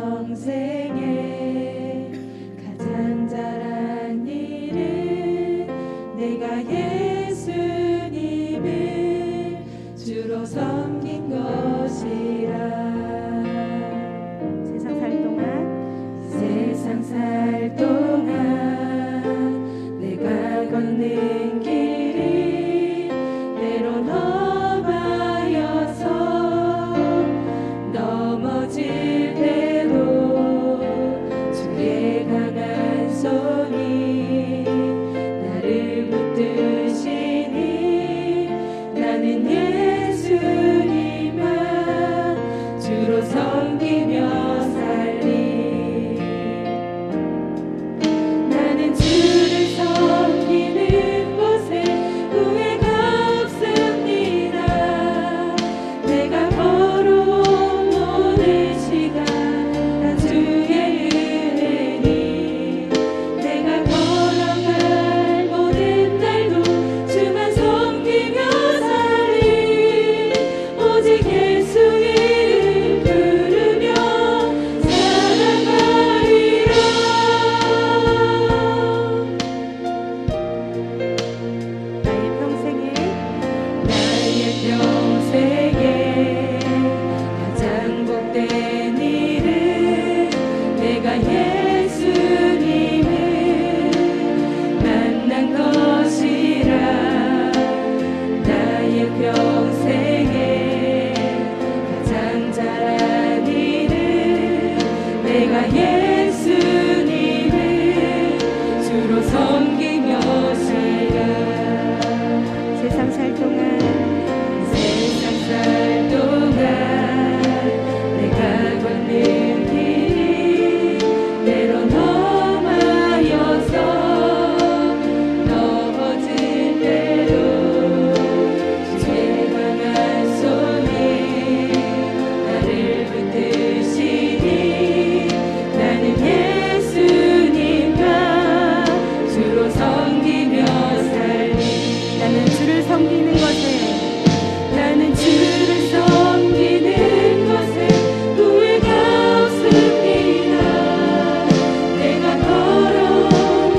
평생에 가장 잘한 일은 내가 예수님을 주로 섬긴 것이라. 세상 살 동안 내가 걷는 길이 때론 험하여서 넘어질 때도 주의 강한 손이 나를 붙드시니 나는 예수님만 주로 섬기며 살리. 나는 주를 섬기는 것에 후회가 없습니다. 내가 걸어온 모든 시간 다 주의 은혜니 내가 걸어갈 모든 날도 주만 섬기며 살리. 오직 예수 이름 부르며 살아가리라. 나의 평생에 가장 복된 일은 내가 예수님을 만난 것이라. 나의 평생에 가장 잘한 일은 내가 예수님을 주로 섬기며 살아. 세상 살 동안 내가 걷는 길이 때론 험하여서 넘어질 때도 주의 강한 손이 나를 붙드시니 나는 예수님만 주로 섬기며 살리. 나는 주를 섬기는 것에 후회가 없습니다. 내가 걸어온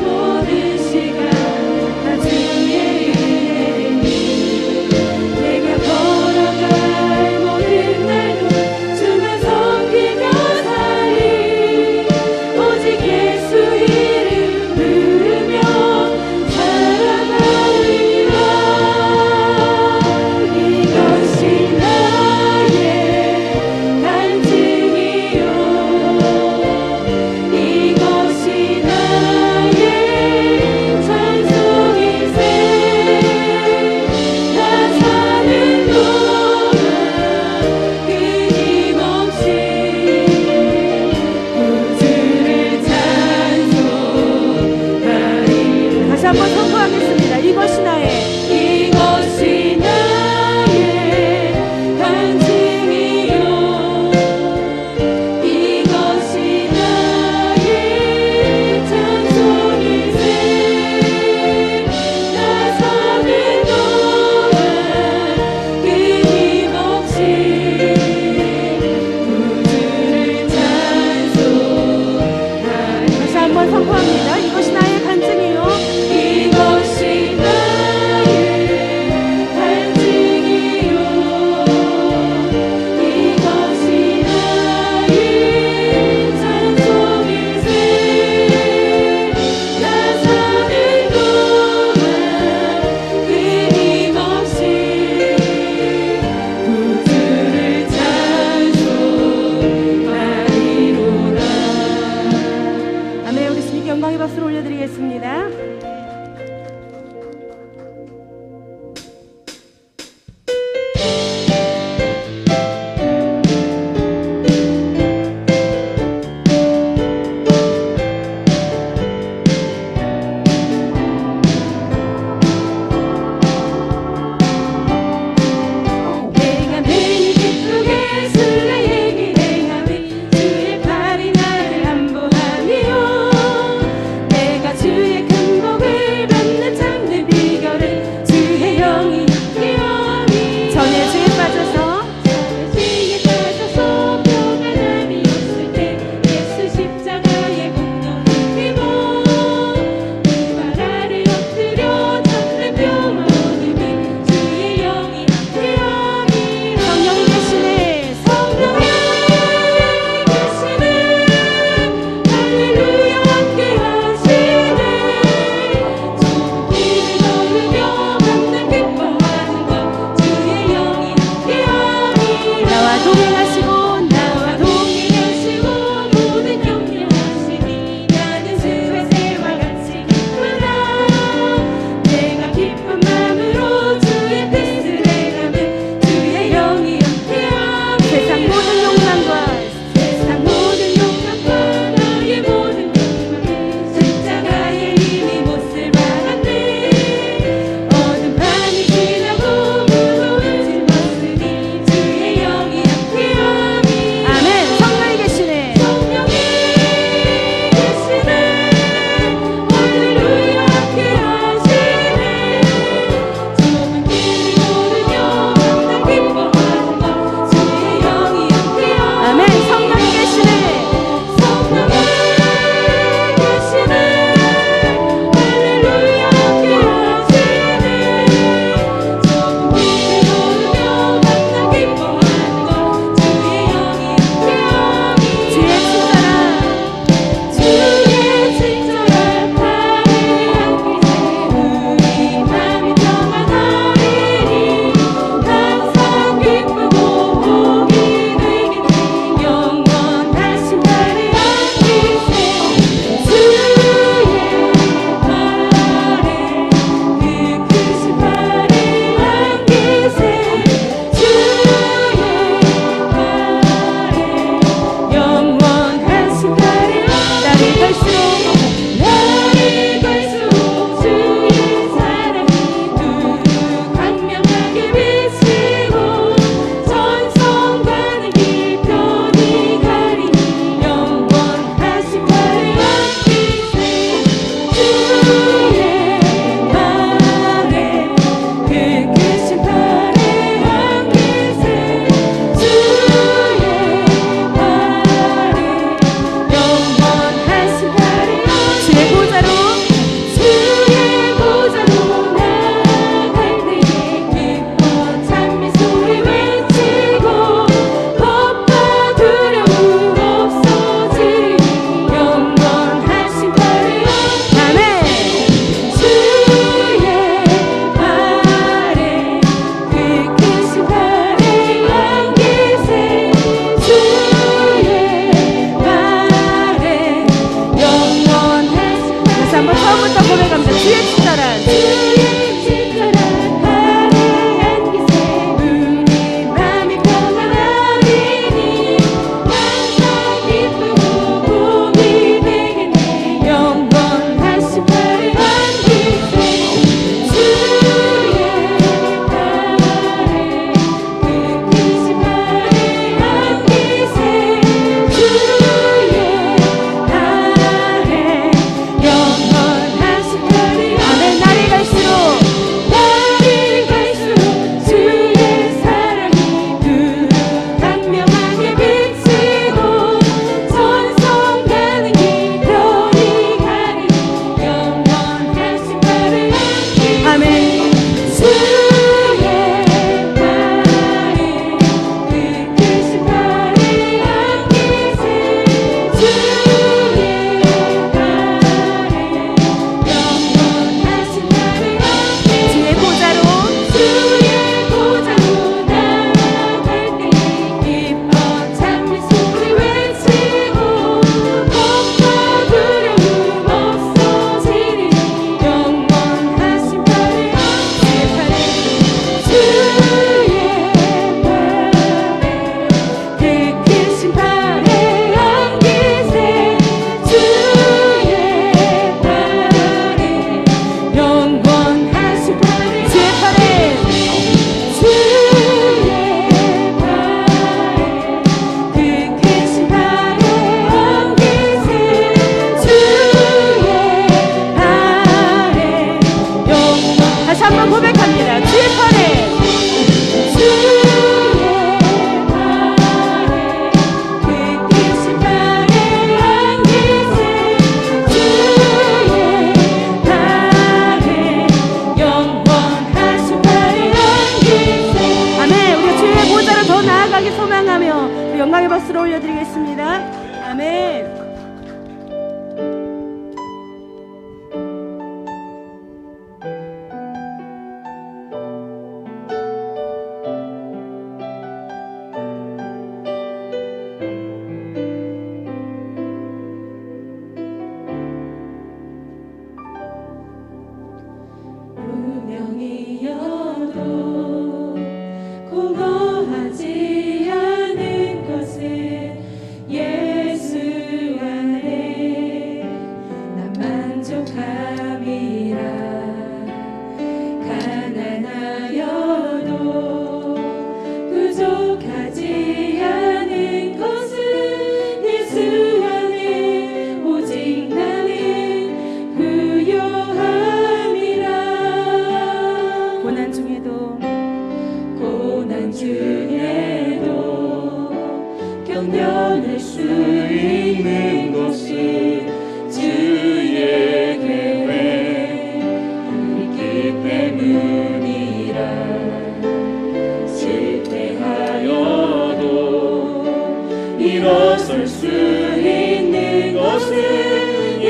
모든 시간 다 주의 은혜니 내가 걸어갈 모든 날도 주만 섬기며 살리. 오직 예수 이름 부르며 살아가리라. 이것이 나의 간증이요 이것이 나의 찬송일세. 나 사는 동안 끊임없이 구주를 찬송하리라. 다시 한번 선포하겠습니다. 이것이 나의 간증이요 이것이 나의 찬송일세. 나 사는 동안 끊임없이 구주를 찬송하리라. 다시 한번 선포합니다. 이것이 나의 간증이요 이것이 나의 간증이요 이것이 나의 찬송일세. 나 사는 동안 끊임없이 구주를 찬송하리로라. 아멘. 우리 주님께 영광의 박수를 올려드리겠습니다. 내가 매일 기쁘게 술래에게 행하니 주의 팔이 나를 안보하며 내가 주의 큰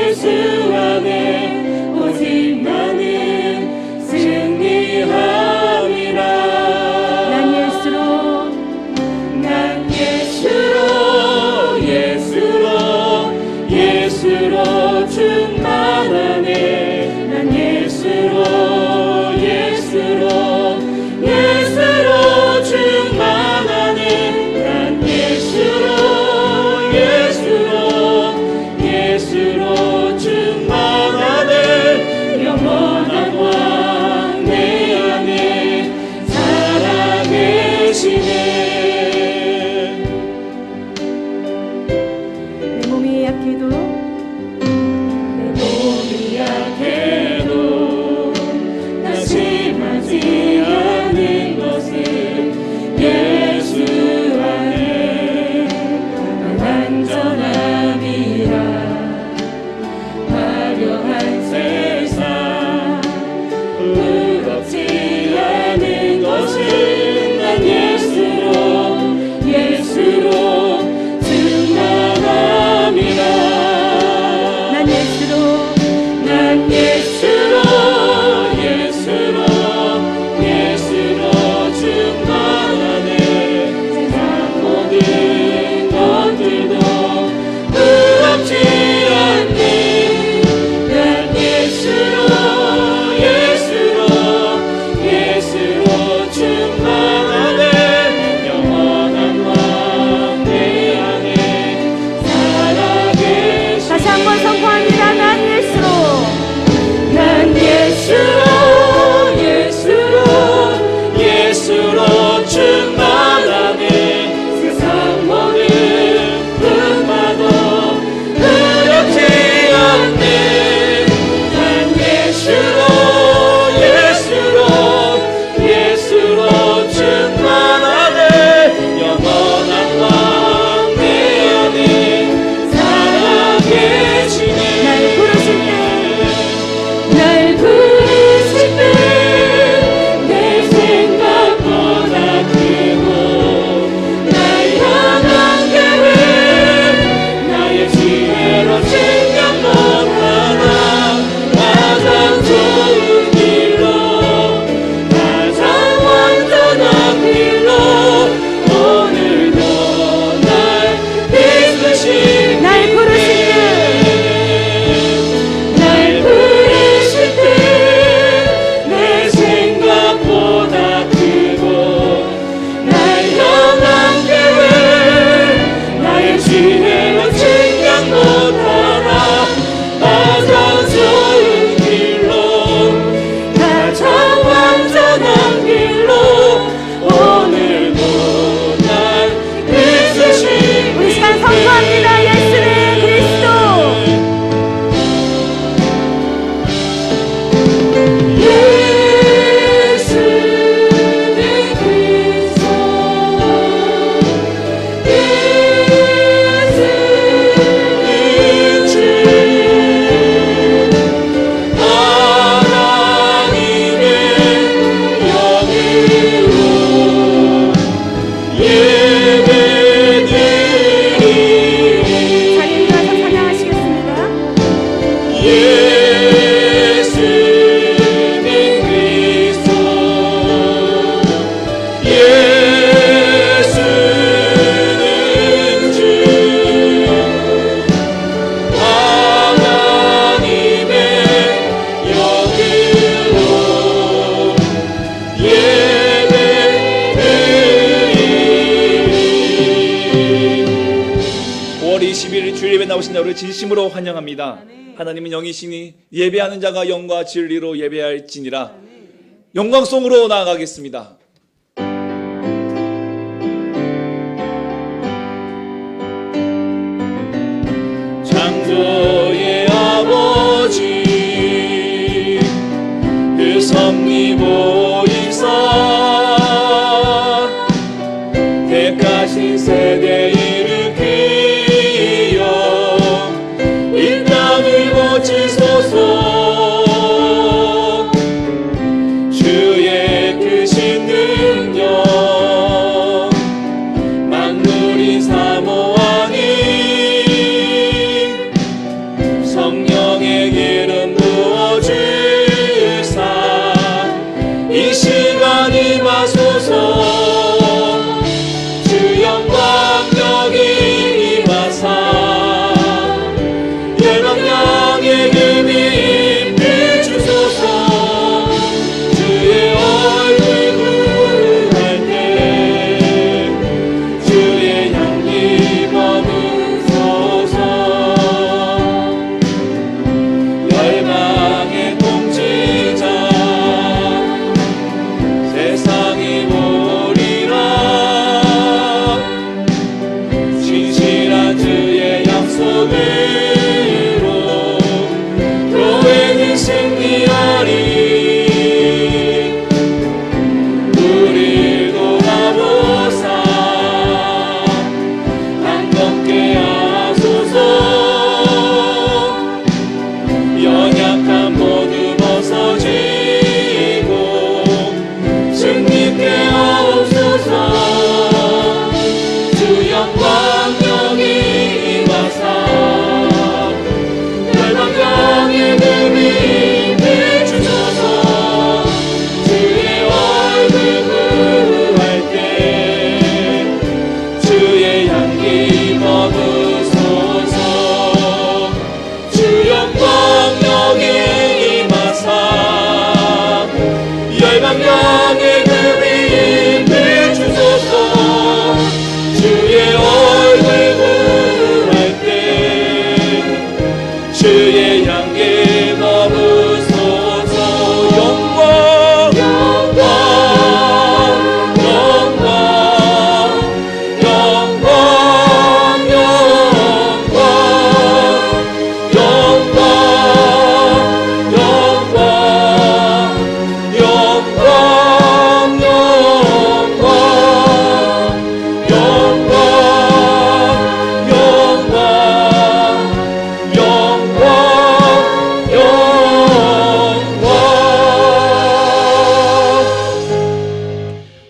예수 안에 오직 나는 승리함이라. 난 예수로 충만하네. 난 예수로 충만하네. 난 예수로 충만하네. 영원한 왕 내 안에 살아계시네. 내 몸이 약해도 낙심하지 않는 것은 예수 안에 완전함이라. 화려한 세상 부럽지 않은 것은 난 예수로 충만함이라. 난 예수로 충만하네. 세상 모든 것들도 부럽지 않네. 난 예수로 충만하네. 영원한 왕 내 안에 살아계시네. 다시 한번 선포합니다. 난 예수로 충만하네. 세상 모든 분마도 두렵지 않네. 난 예수로 충만하네. 영원한 왕 내 안에 살아계시네. 날 부르실 때 내 생각보다 크고 날 향한 계획 나의 지혜로 생각 못하나 가장 좋은 길로 가장 완전한 길로 오늘도 날 이끄시네. 날 부르실 때 내 생각보다 크고 날 향한 계획 나의 지혜로 생각 못하나 가장 좋은 길로 가장 완전한 길로 오늘도 날 이끄시네. 우리 시간 선포합니다. 예수는 그리스도. 자리에 가서 찬양하시겠습니다. 예수는 그리스도 예수는 주 하나님의 영으로 예배드리리. 5월 21일 주일 예배 나오신 여러분을 진심으로 환영합니다. 하나님은 영이시니 예배하는 자가 영과 진리로 예배할지니라. 영광송으로 나아가겠습니다. 창조의 아버지 그 섭리 보이사 택하신 세대 일으키어 이 땅을 고치소서. 주의 크신 성령의 기름 부어주사 이 시간 임하소서. 주 영광 여기 임하사 열방향의 금이 비추소서. 주의 얼굴 구할 때 주의 향기 머무소서. 열방의 통치자 세상이 보리라. 진실한 주의 약속으로 교회는 승리하리. 우리 돌아보사 한겁게 하소서. 연약한 모두 벗어지고 승리케 하옵소서. 주 영광 여기 임하사 열방향의 금이 비추소서. 주의 얼굴 구할 때 주의 향기 머무소서. 주 영광 여기 임하사 열방향의 금이 비추소서. 주의 얼굴 구할 때 주의 향기 머무소서. 영광 영광 영광 영광 영광 영광 영광 영광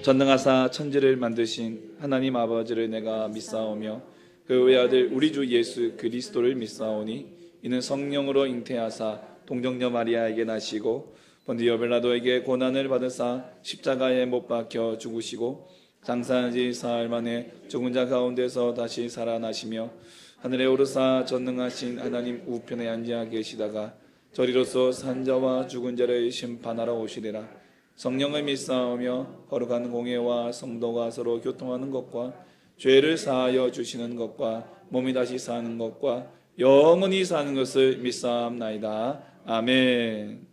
전능하사 천지를 만드신 하나님 아버지를 내가 믿사오며 그 외아들 우리 주 예수 그리스도를 믿사오니 이는 성령으로 잉태하사 동정녀 마리아에게 나시고 본디오 빌라도에게 고난을 받으사 십자가에 못 박혀 죽으시고 장사한 지 사흘 만에 죽은 자 가운데서 다시 살아나시며 하늘에 오르사 전능하신 하나님 우편에 앉아 계시다가 저리로서 산자와 죽은 자를 심판하러 오시리라. 성령을 믿사오며 거룩한 공예와 성도가 서로 교통하는 것과 죄를 사하여 주시는 것과 몸이 다시 사는 것과 영원히 사는 것을 믿사옵나이다. 아멘.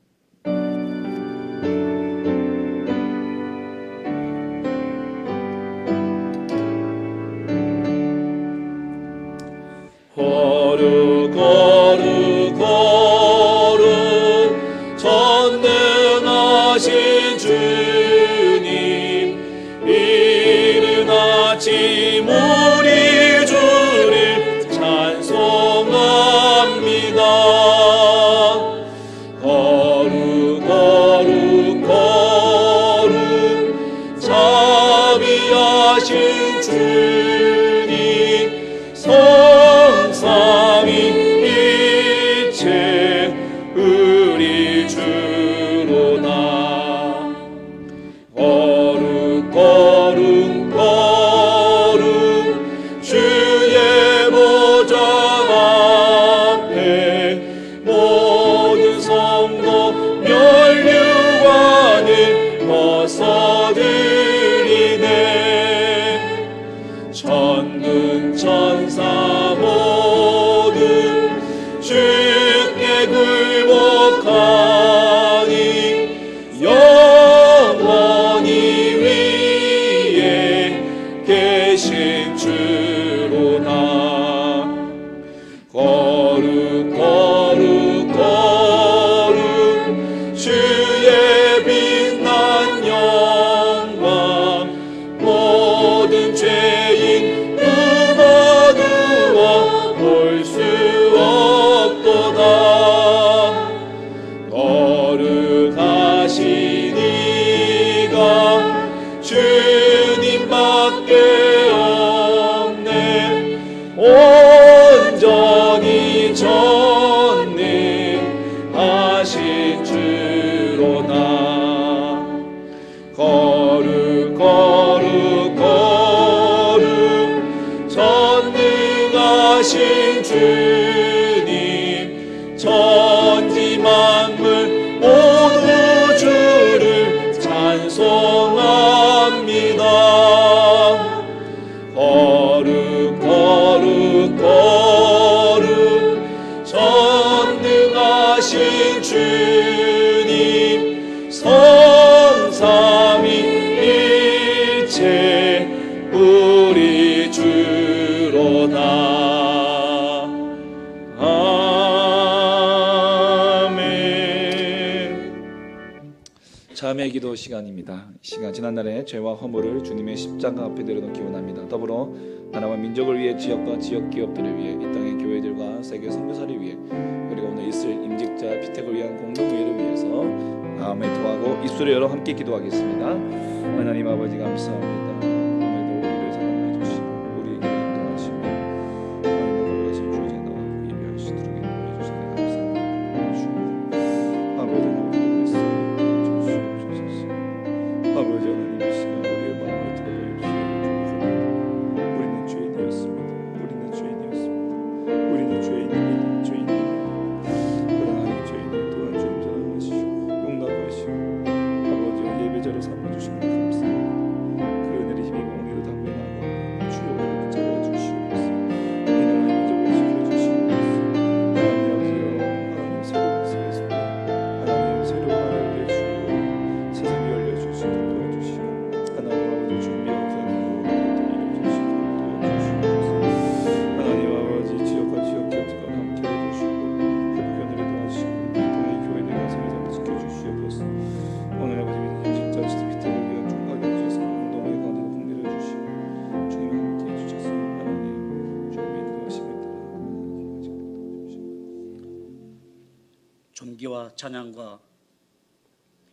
거룩 거룩 거룩 전능하신 주님 이른 아침 우리 주를 찬송합니다. 거룩 거룩 거룩 자비하신 주님 성삼위일체 우리 주로다. 거룩 거룩 거룩 주의 보좌 앞에 모든 성도 면류관을 벗어드리네. 천군 천사 모두 주께 굴복하니 영원히 위에 계신 주로다. 거룩 거룩 거룩 주의 빛난 영광 모든 죄인 누가 두어 볼 수 없도다. 천지 만물 모두 주를 찬송합니다. 거룩 거룩 거룩 전능하신 주님 성삼위일체 우리 주로다. 자매 기도 시간입니다. 이 시간 지난날의 죄와 허물을 주님의 십자가 앞에 내려놓기 원합니다. 더불어 나라와 민족을 위해 지역과 지역 기업들을 위해 이 땅의 교회들과 세계 선교사를 위해 그리고 오늘 있을 임직자 피택을 위한 공동회를 위해서 마음에 토하고 입술을 열어 함께 기도하겠습니다. 하나님 아버지 감사합니다. 오늘도 우리를 사랑해 주시고 우리에게 인도하시며 하나님의 거룩하신 주의 나와 예배하시도록 인도해 주시니 감사합니다. 아버지 아버지 하나님 이 시간 우리의 마음을 들어주시옵소서. 우리는 죄인이었습니다. 우리는 죄인입니다. 그러나 이 죄인을 또한 주님 사랑하시고 용납하시고 아버지와 예배자로 삼아주시니 감사합니다. 그 은혜를 힘입어 오늘도 담대하고 주여 우리를 붙잡아 주시옵소서. 이 나라의 민족을 지켜주시옵소서. 하나님 아버지여 하나님 새로운 세계 속에 하나님 새로운 하늘을 주시고 세상이 열려주시고 도와주시고 하나님 아버지 준비한 구원으로 이루어주시고 도와주시옵소서. 하나님 아버지 지역과 지역 기업들과 함께 해주시고 회복견을 도와주시고 이 땅의 교회들 가슴을 잡아 지켜주시옵소서. 오늘 아버지 믿는 임직자 피택을 위한 총각이 주셔서 운동에 관해서 공개를 주시고 주님 함께 해주셔서 하나님 주님의 인도하심을 따라 존귀와 찬양과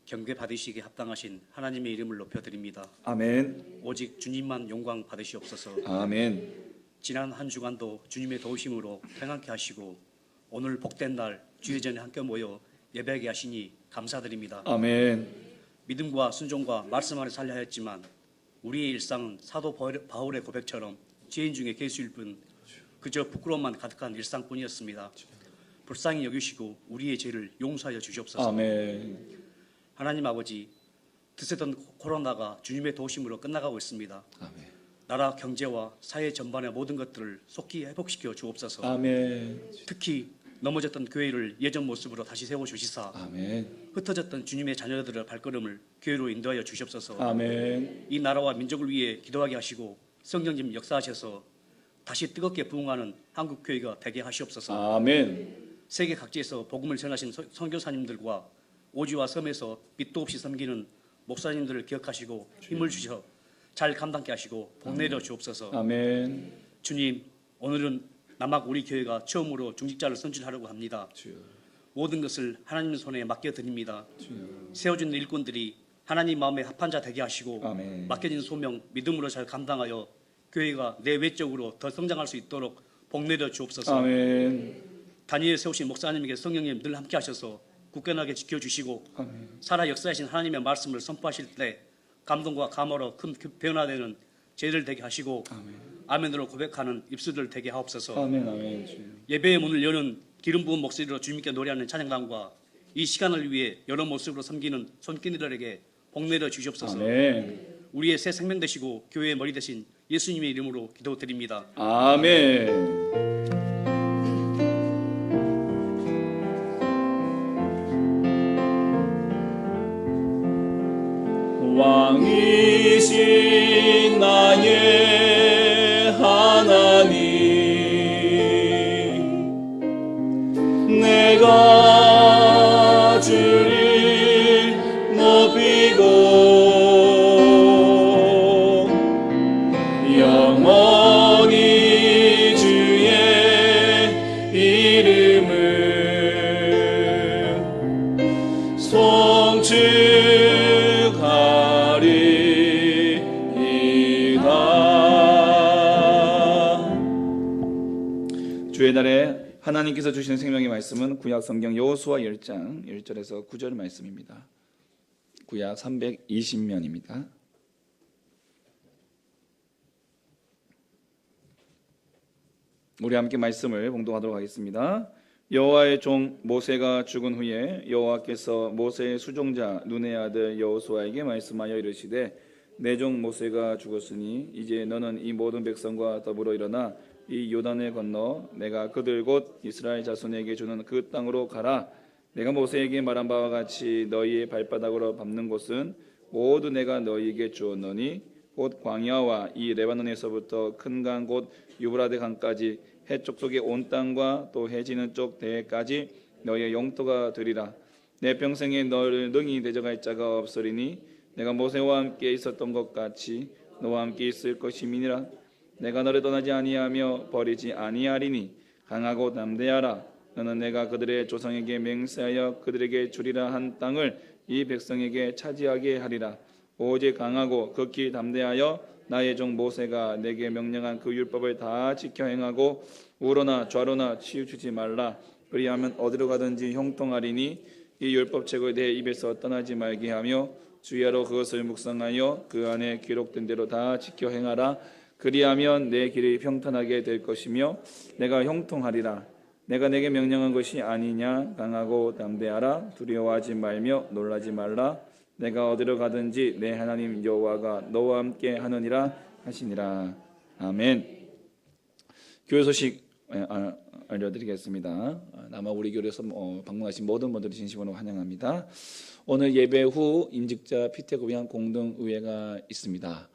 경배 받으시기에 합당하신 하나님의 이름을 높여드립니다. 아멘. 오직 주님만 영광 받으시옵소서. 아멘. 지난 한 주간도 주님의 도우심으로 평안케 하시고 오늘 복된 날 주의 전에 함께 모여 예배하게 하시니 감사드립니다. 아멘. 믿음과 순종과 말씀 안에 살려 하였지만 우리의 일상은 사도 바울의 고백처럼 죄인 중에 괴수일 뿐 그저 부끄러움만 가득한 일상뿐이었습니다. 불쌍히 여기시고 우리의 죄를 용서하여 주시옵소서. 아멘. 하나님 아버지, 드세던 코로나가 주님의 도우심으로 끝나가고 있습니다. 아멘. 나라 경제와 사회 전반의 모든 것들을 속히 회복시켜 주옵소서. 아멘. 특히 넘어졌던 교회를 예전 모습으로 다시 세워주시사 아멘. 흩어졌던 주님의 자녀들의 발걸음을 교회로 인도하여 주시옵소서. 아멘. 이 나라와 민족을 위해 기도하게 하시고 성령님 역사하셔서 다시 뜨겁게 부흥하는 한국교회가 되게 하시옵소서. 아멘. 세계 각지에서 복음을 전하신 선교사님들과 오지와 섬에서 빛도 없이 섬기는 목사님들을 기억하시고 힘을 주셔 잘 감당케 하시고 복내려 주옵소서. 아멘. 주님, 오늘은 남학 우리 교회가 처음으로 중직자를 선출하려고 합니다. 주여. 모든 것을 하나님 손에 맡겨드립니다. 주여. 세워진 일꾼들이 하나님 마음에 합한 자 되게 하시고 아멘. 맡겨진 소명 믿음으로 잘 감당하여 교회가 내외적으로 더 성장할 수 있도록 복내려 주옵소서. 아멘. 다니엘 세우신 목사님에게 성령님 늘 함께 하셔서 굳건하게 지켜주시고 아멘. 살아 역사하신 하나님의 말씀을 선포하실 때 감동과 감화로 큰 변화되는 제를 되게 하시고 아멘으로 고백하는 입술들 되게 하옵소서. 아멘. 아멘. 주여. 예배의 문을 여는 기름 부은 목소리로 주님께 노래하는 찬양단과 이 시간을 위해 여러 모습으로 섬기는 손길들에게 복내려 주시옵소서. 아멘. 우리의 새 생명 되시고 교회의 머리 되신 예수님의 이름으로 기도드립니다. 아멘. 왕이신 나의 하나님, 내가 주를 높이고 영원히 주의 이름을 주의 날에 하나님께서 주시는 생명의 말씀은 구약 성경 여호수아 10장 1절에서 9절 말씀입니다. 구약 320면입니다. 우리 함께 말씀을 봉독하도록 하겠습니다. 여호와의 종 모세가 죽은 후에 여호와께서 모세의 수종자 눈의 아들 여호수아에게 말씀하여 이르시되 내 종 모세가 죽었으니 이제 너는 이 모든 백성과 더불어 일어나 이 요단을 건너 내가 그들 곧 이스라엘 자손에게 주는 그 땅으로 가라. 내가 모세에게 말한 바와 같이 너희의 발바닥으로 밟는 곳은 모두 내가 너희에게 주었노니 곧 광야와 이 레바논에서부터 큰 강 곧 유브라데 강까지 해쪽 속의 온 땅과 또 해지는 쪽 대해까지 너희의 영토가 되리라. 내 평생에 너를 능히 대적할 자가 없으리니 내가 모세와 함께 있었던 것 같이 너와 함께 있을 것임이니라. 내가 너를 떠나지 아니하며 버리지 아니하리니 강하고 담대하라. 너는 내가 그들의 조상에게 맹세하여 그들에게 주리라 한 땅을 이 백성에게 차지하게 하리라. 오직 강하고 극히 담대하여 나의 종 모세가 내게 명령한 그 율법을 다 지켜 행하고 우로나 좌로나 치우치지 말라. 그리하면 어디로 가든지 형통하리니 이 율법책을 내 입에서 떠나지 말게 하며 주야로 그것을 묵상하여 그 안에 기록된 대로 다 지켜 행하라. 그리하면 내 길이 평탄하게 될 것이며 내가 형통하리라. 내가 내게 명령한 것이 아니냐. 강하고 담대하라. 두려워하지 말며 놀라지 말라. 내가 어디로 가든지 내 하나님 여호와가 너와 함께 하느니라 하시니라. 아멘. 교회 소식 알려드리겠습니다. 남아 우리 교회에서 방문하신 모든 분들을 진심으로 환영합니다. 오늘 예배 후 임직자 피택을 위한 공동의회가 있습니다.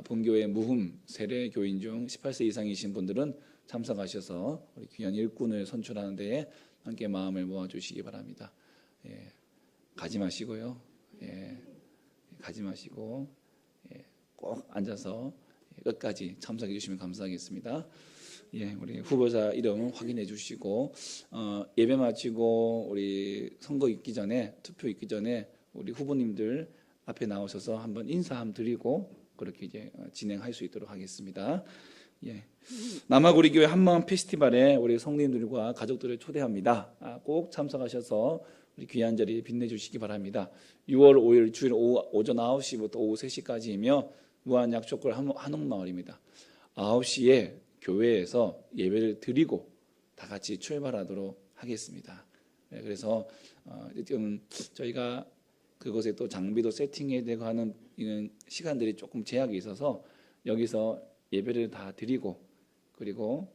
본교회 무흠 세례 교인 중 18세 이상이신 분들은 참석하셔서 우리 귀한 일꾼을 선출하는 데에 함께 마음을 모아주시기 바랍니다. 가지 마시고요. 가지 마시고 꼭 앉아서 끝까지 참석해 주시면 감사하겠습니다. 우리 후보자 이름 확인해 주시고 예배 마치고 우리 선거 있기 전에 투표 있기 전에 우리 후보님들 앞에 나오셔서 한번 인사 한번 드리고 그렇게 이제 진행할 수 있도록 하겠습니다. 남아구리교회 한마음 페스티벌에 우리 성도님들과 가족들을 초대합니다. 꼭 참석하셔서 우리 귀한 자리에 빛내주시기 바랍니다. 6월 5일 주일 오전 9시부터 오후 3시까지이며 무한 약속골 한옥마을입니다. 9시에 교회에서 예배를 드리고 다 같이 출발하도록 하겠습니다. 그래서 지금 저희가 그곳에 또 장비도 세팅해야 되고 하는 이런 시간들이 조금 제약이 있어서 여기서 예배를 다 드리고 그리고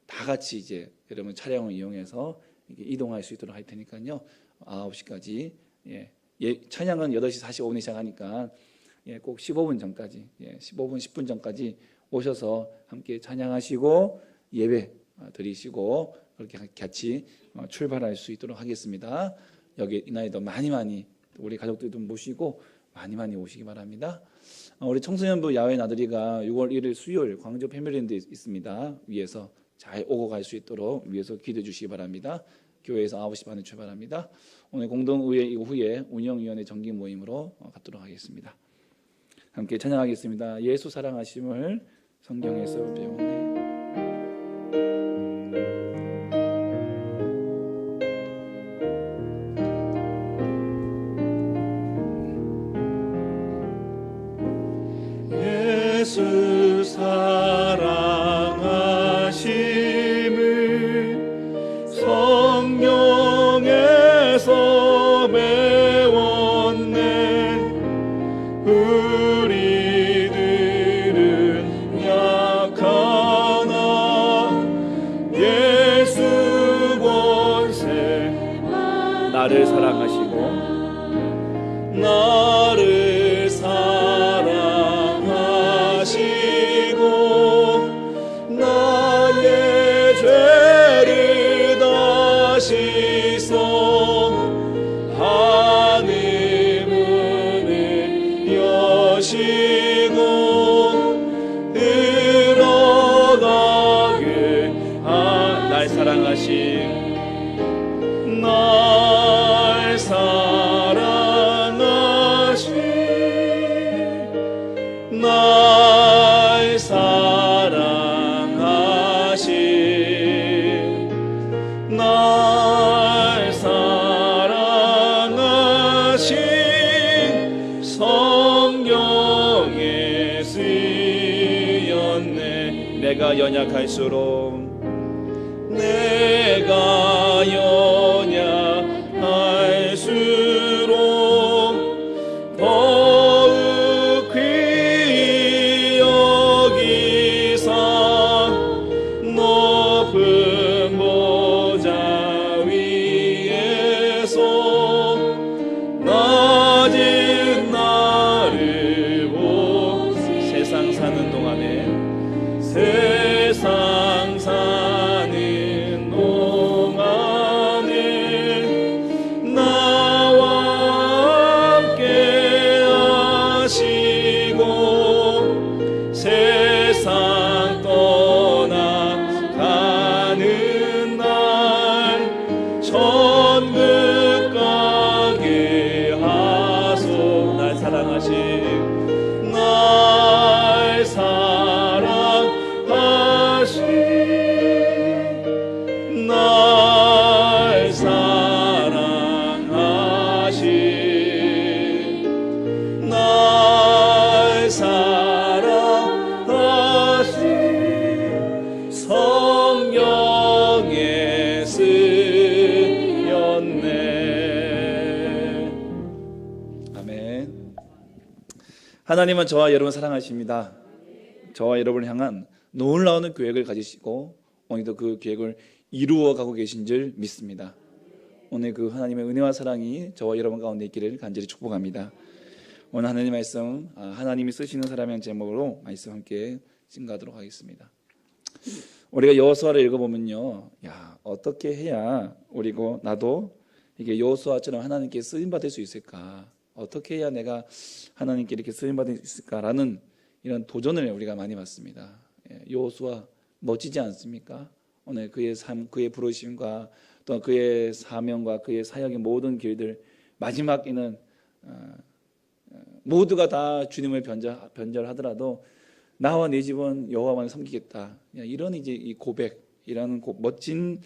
다 같이 이제 여러분 차량을 이용해서 이동할 수 있도록 할 테니까요. 9시까지 찬양은 8시 45분에 시작하니까 꼭 15분 전까지 15분 10분 전까지 오셔서 함께 찬양하시고 예배 드리시고 그렇게 같이 출발할 수 있도록 하겠습니다. 여기 이날에도 많이 우리 가족들도 모시고 많이 오시기 바랍니다. 우리 청소년부 야외 나들이가 6월 1일 수요일 광주 패밀리랜드에 있습니다. 위에서 잘 오고 갈 수 있도록 위에서 기도해 주시기 바랍니다. 교회에서 9시 반에 출발합니다. 오늘 공동의회 이후에 운영위원회 정기 모임으로 갖도록 하겠습니다. 함께 찬양하겠습니다. 예수 사랑하심을 성경에서 배우네. 예수 사랑하심을 성경에서 배웠네. 우리들은 약하나 예수 권세 나를 사랑하시고 나를 사랑하시고 나의 죄를 다 씻어 하늘 문을 여시고 들어가게 날 사랑하신 날 사랑하신 날 사랑하신 날 사랑하신 성경에 쓰였네. 내가 연약할수록 내가 천국 가게 하소. 날 사랑하신 날 사랑하신 날 사랑하신 날 사랑하신 성령의 쓰였네. 아멘. 하나님은 저와 여러분 사랑하십니다. 저와 여러분을 향한 놀라운 계획을 가지시고 오늘도 그 계획을 이루어가고 계신 줄 믿습니다. 오늘 그 하나님의 은혜와 사랑이 저와 여러분 가운데 있기를 간절히 축복합니다. 오늘 하나님 말씀, 하나님이 쓰시는 사람의 제목으로 말씀 함께 증거하도록 하겠습니다. 우리가 여호수아를 읽어보면요, 야, 어떻게 해야 우리고 나도 이게 여호수아처럼 하나님께 쓰임 받을 수 있을까? 어떻게 해야 내가 하나님께 이렇게 쓰임 받을 수 있을까라는 이런 도전을 우리가 많이 받습니다. 여호수아 멋지지 않습니까? 오늘 그의 삶, 그의 부르심과 또 그의 사명과 그의 사역의 모든 길들, 마지막에는 모두가 다 주님을 변절하더라도 나와 내 집은 여호와만 섬기겠다. 이런 이제 이 고백이라는 멋진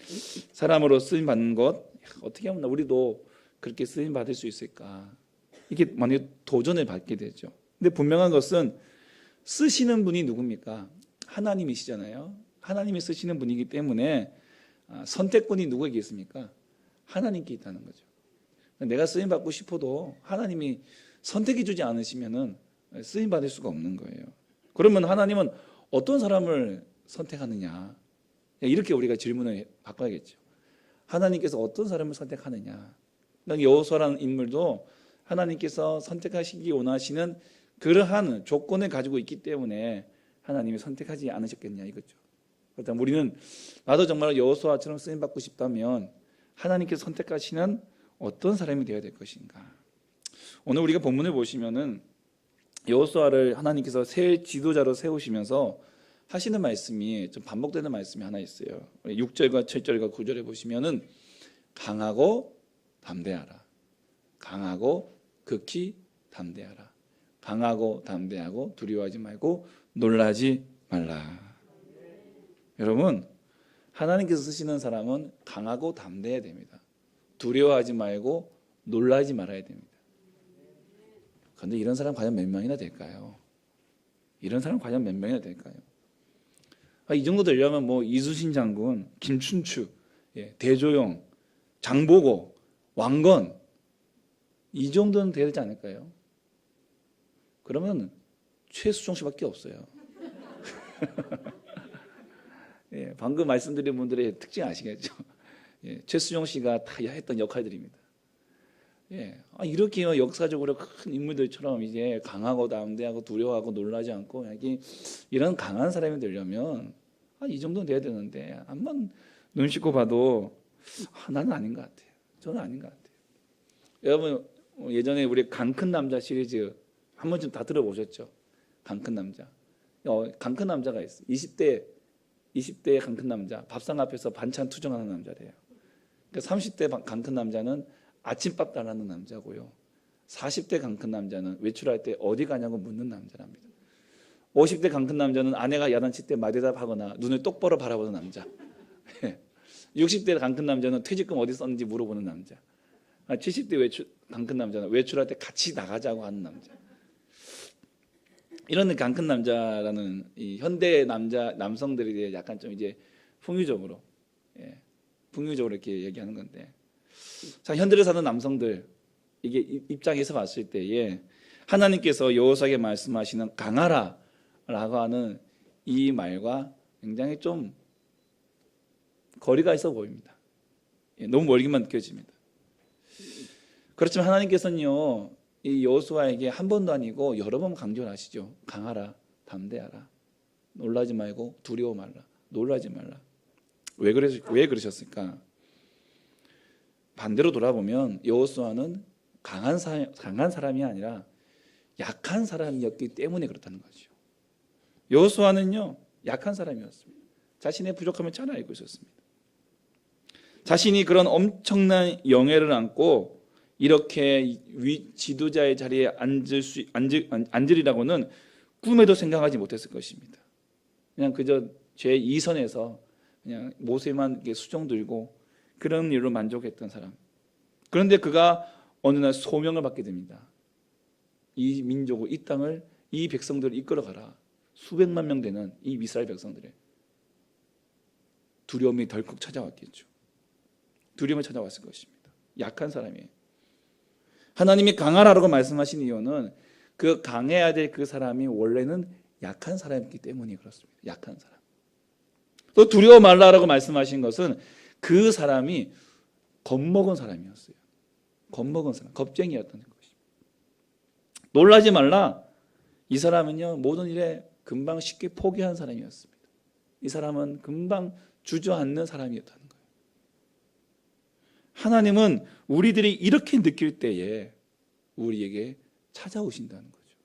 사람으로 쓰임 받는 것, 어떻게 하면 우리도 그렇게 쓰임 받을 수 있을까? 이게 만약에 도전을 받게 되죠. 근데 분명한 것은 쓰시는 분이 누굽니까? 하나님이시잖아요. 하나님이 쓰시는 분이기 때문에 선택권이 누구에게 있습니까? 하나님께 있다는 거죠. 내가 쓰임 받고 싶어도 하나님이 선택해 주지 않으시면은 쓰임 받을 수가 없는 거예요. 그러면 하나님은 어떤 사람을 선택하느냐? 이렇게 우리가 질문을 바꿔야겠죠. 하나님께서 어떤 사람을 선택하느냐? 여호수아라는 인물도 하나님께서 선택하시기 원하시는 그러한 조건을 가지고 있기 때문에 하나님이 선택하지 않으셨겠냐 이거죠. 그렇다면 우리는 나도 정말 여호수아처럼 쓰임 받고 싶다면 하나님께서 선택하시는 어떤 사람이 되어야 될 것인가? 오늘 우리가 본문을 보시면은 여호수아를 하나님께서 새 지도자로 세우시면서 하시는 말씀이 좀 반복되는 말씀이 하나 있어요. 6절과 7절과 9절에 보시면은 강하고 담대하라. 강하고 극히 담대하라. 강하고 담대하고 두려워하지 말고 놀라지 말라. 여러분, 하나님께서 쓰시는 사람은 강하고 담대해야 됩니다. 두려워하지 말고 놀라지 말아야 됩니다. 그런데 이런 사람 과연 몇 명이나 될까요? 이런 사람 과연 몇 명이나 될까요? 이 정도 되려면 뭐 이순신 장군, 김춘추, 대조영, 장보고, 왕건 이 정도는 돼야 되지 않을까요? 그러면 최수종 씨밖에 없어요. 방금 말씀드린 분들의 특징 아시겠죠? 최수종 씨가 다 했던 역할들입니다. 이렇게 역사적으로 큰 인물들처럼 이제 강하고 담대하고 두려워하고 놀라지 않고 이런 강한 사람이 되려면 이 정도는 돼야 되는데 한번 눈 씻고 봐도 나는 아닌 것 같아요. 저는 아닌 것 같아요. 여러분 예전에 우리 강 큰 남자 시리즈 한 번쯤 다 들어보셨죠? 강 큰 남자. 강 큰 남자가 있어. 20대 강 큰 남자. 밥상 앞에서 반찬 투정하는 남자래요. 그러니까 30대 강 큰 남자는 아침밥 달라는 남자고요. 40대 강 큰 남자는 외출할 때 어디 가냐고 묻는 남자랍니다. 50대 강 큰 남자는 아내가 야단칠 때 말대답하거나 눈을 똑바로 바라보는 남자. 60대 강 큰 남자는 퇴직금 어디 썼는지 물어보는 남자. 70대 강 큰 남자는 외출할 때 같이 나가자고 하는 남자. 이런 강 큰 남자라는 이 현대 남성들이 약간 좀 이제 풍유적으로 이렇게 얘기하는 건데, 자, 현대를 사는 남성들 이게 입장에서 봤을 때에 하나님께서 여호수아에게 말씀하시는 강하라라고 하는 이 말과 굉장히 좀 거리가 있어 보입니다. 너무 멀기만 느껴집니다. 그렇지만 하나님께서는요, 이 여호수아에게 한 번도 아니고 여러 번 강조를 하시죠. 강하라, 담대하라, 놀라지 말고 두려워 말라, 놀라지 말라. 왜 그러셨을까? 반대로 돌아보면 여호수아는 강한 사람이 아니라 약한 사람이었기 때문에 그렇다는 거죠. 여호수아는요, 약한 사람이었습니다. 자신의 부족함을 잘 알고 있었습니다. 자신이 그런 엄청난 영예를 안고 이렇게 지도자의 자리에 앉으리라고는 꿈에도 생각하지 못했을 것입니다. 그냥 그저 제 2선에서 그냥 모세만 이렇게 수종 들고 그런 일로 만족했던 사람. 그런데 그가 어느 날 소명을 받게 됩니다. 이 민족을, 이 땅을, 이 백성들을 이끌어가라. 수백만 명 되는 이 이스라엘 백성들의 두려움이 덜컥 찾아왔겠죠. 두려움이 찾아왔을 것입니다. 약한 사람이에요. 하나님이 강하라고 말씀하신 이유는 그 강해야 될 그 사람이 원래는 약한 사람이기 때문에 그렇습니다. 약한 사람. 또 두려워 말라라고 말씀하신 것은 그 사람이 겁먹은 사람이었어요. 겁먹은 사람, 겁쟁이였다는 것입니다. 놀라지 말라. 이 사람은요, 모든 일에 금방 쉽게 포기한 사람이었습니다. 이 사람은 금방 주저앉는 사람이었다는 거예요. 하나님은 우리들이 이렇게 느낄 때에 우리에게 찾아오신다는 거죠.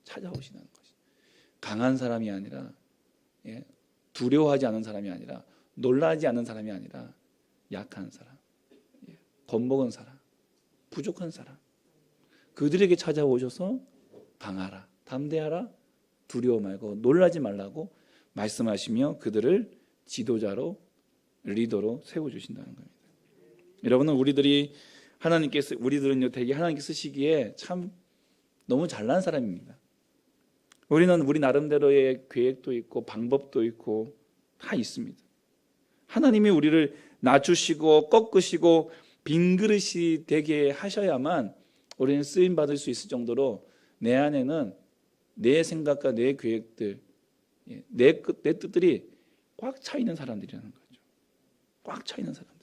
찾아오신다는 거죠. 강한 사람이 아니라, 두려워하지 않은 사람이 아니라, 놀라지 않은 사람이 아니라 약한 사람, 겁먹은 사람, 부족한 사람, 그들에게 찾아오셔서 강하라, 담대하라, 두려워 말고 놀라지 말라고 말씀하시며 그들을 지도자로, 리더로 세워주신다는 겁니다. 여러분은 우리들은요 되게 하나님께 쓰시기에 참 너무 잘난 사람입니다. 우리는 우리 나름대로의 계획도 있고 방법도 있고 다 있습니다. 하나님이 우리를 낮추시고 꺾으시고 빈 그릇이 되게 하셔야만 우리는 쓰임 받을 수 있을 정도로 내 안에는 내 생각과 내 계획들, 내 뜻들이 꽉 차 있는 사람들이라는 거죠. 꽉 차 있는 사람들.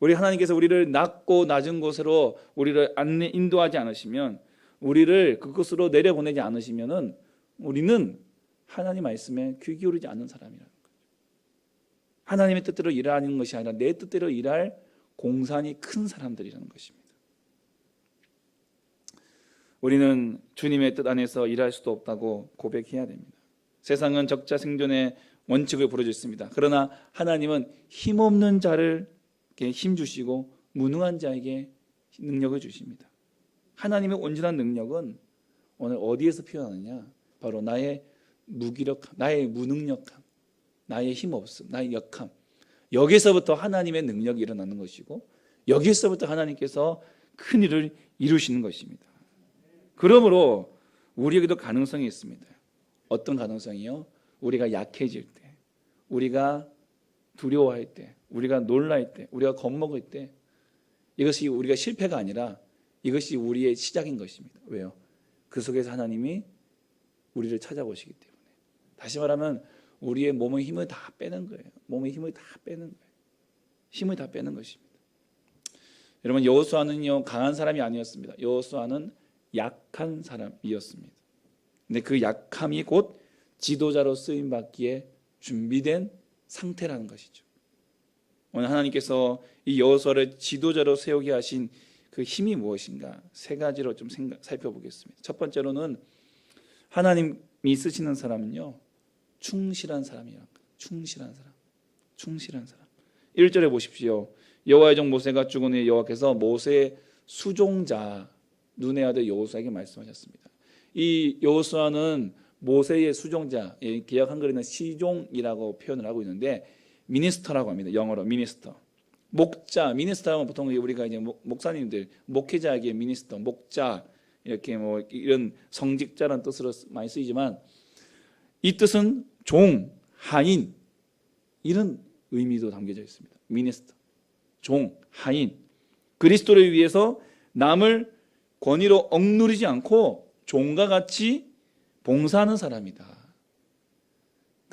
우리 하나님께서 우리를 낮고 낮은 곳으로 우리를 인도하지 않으시면, 우리를 그곳으로 내려보내지 않으시면은 우리는 하나님 말씀에 귀 기울이지 않는 사람이라는 거죠. 하나님의 뜻대로 일하는 것이 아니라 내 뜻대로 일할 공산이 큰 사람들이라는 것입니다. 우리는 주님의 뜻 안에서 일할 수도 없다고 고백해야 됩니다. 세상은 적자 생존의 원칙을 부러졌습니다. 그러나 하나님은 힘없는 자를 힘 주시고 무능한 자에게 능력을 주십니다. 하나님의 온전한 능력은 오늘 어디에서 표현하느냐? 바로 나의 무기력함, 나의 무능력함, 나의 힘없음, 나의 역함. 여기서부터 하나님의 능력이 일어나는 것이고, 여기서부터 하나님께서 큰 일을 이루시는 것입니다. 그러므로 우리에게도 가능성이 있습니다. 어떤 가능성이요? 우리가 약해질 때, 우리가 두려워할 때, 우리가 놀랄 때, 우리가 겁먹을 때, 이것이 우리가 실패가 아니라 이것이 우리의 시작인 것입니다. 왜요? 그 속에서 하나님이 우리를 찾아오시기 때문에. 다시 말하면 우리의 몸의 힘을 다 빼는 거예요. 몸의 힘을 다 빼는 거예요. 힘을 다 빼는 것입니다. 여러분, 여호수아는요 강한 사람이 아니었습니다. 여호수아는 약한 사람이었습니다. 근데 그 약함이 곧 지도자로 쓰임 받기에 준비된 상태라는 것이죠. 오늘 하나님께서 이 여호수아를 지도자로 세우게 하신 그 힘이 무엇인가? 세 가지로 좀 살펴보겠습니다. 첫 번째로는 하나님이 쓰시는 사람은요 충실한 사람이에요. 충실한 사람. 충실한 사람. 1절에 보십시오. 여호와의 종 모세가 죽은 후에 여호와께서 모세의 수종자 눈의 아들 여호수아에게 말씀하셨습니다. 이 여호수아는 모세의 수종자, 개역 한글에는 시종이라고 표현을 하고 있는데 미니스터라고 합니다. 영어로 미니스터. 목자, 미니스터하면 보통 우리가 이제 목사님들, 목회자에게 미니스터, 목자 이렇게 뭐 이런 성직자라는 뜻으로 많이 쓰이지만 이 뜻은 종, 하인 이런 의미도 담겨져 있습니다. 미니스터, 종, 하인. 그리스도를 위해서 남을 권위로 억누르지 않고 종과 같이 봉사하는 사람이다.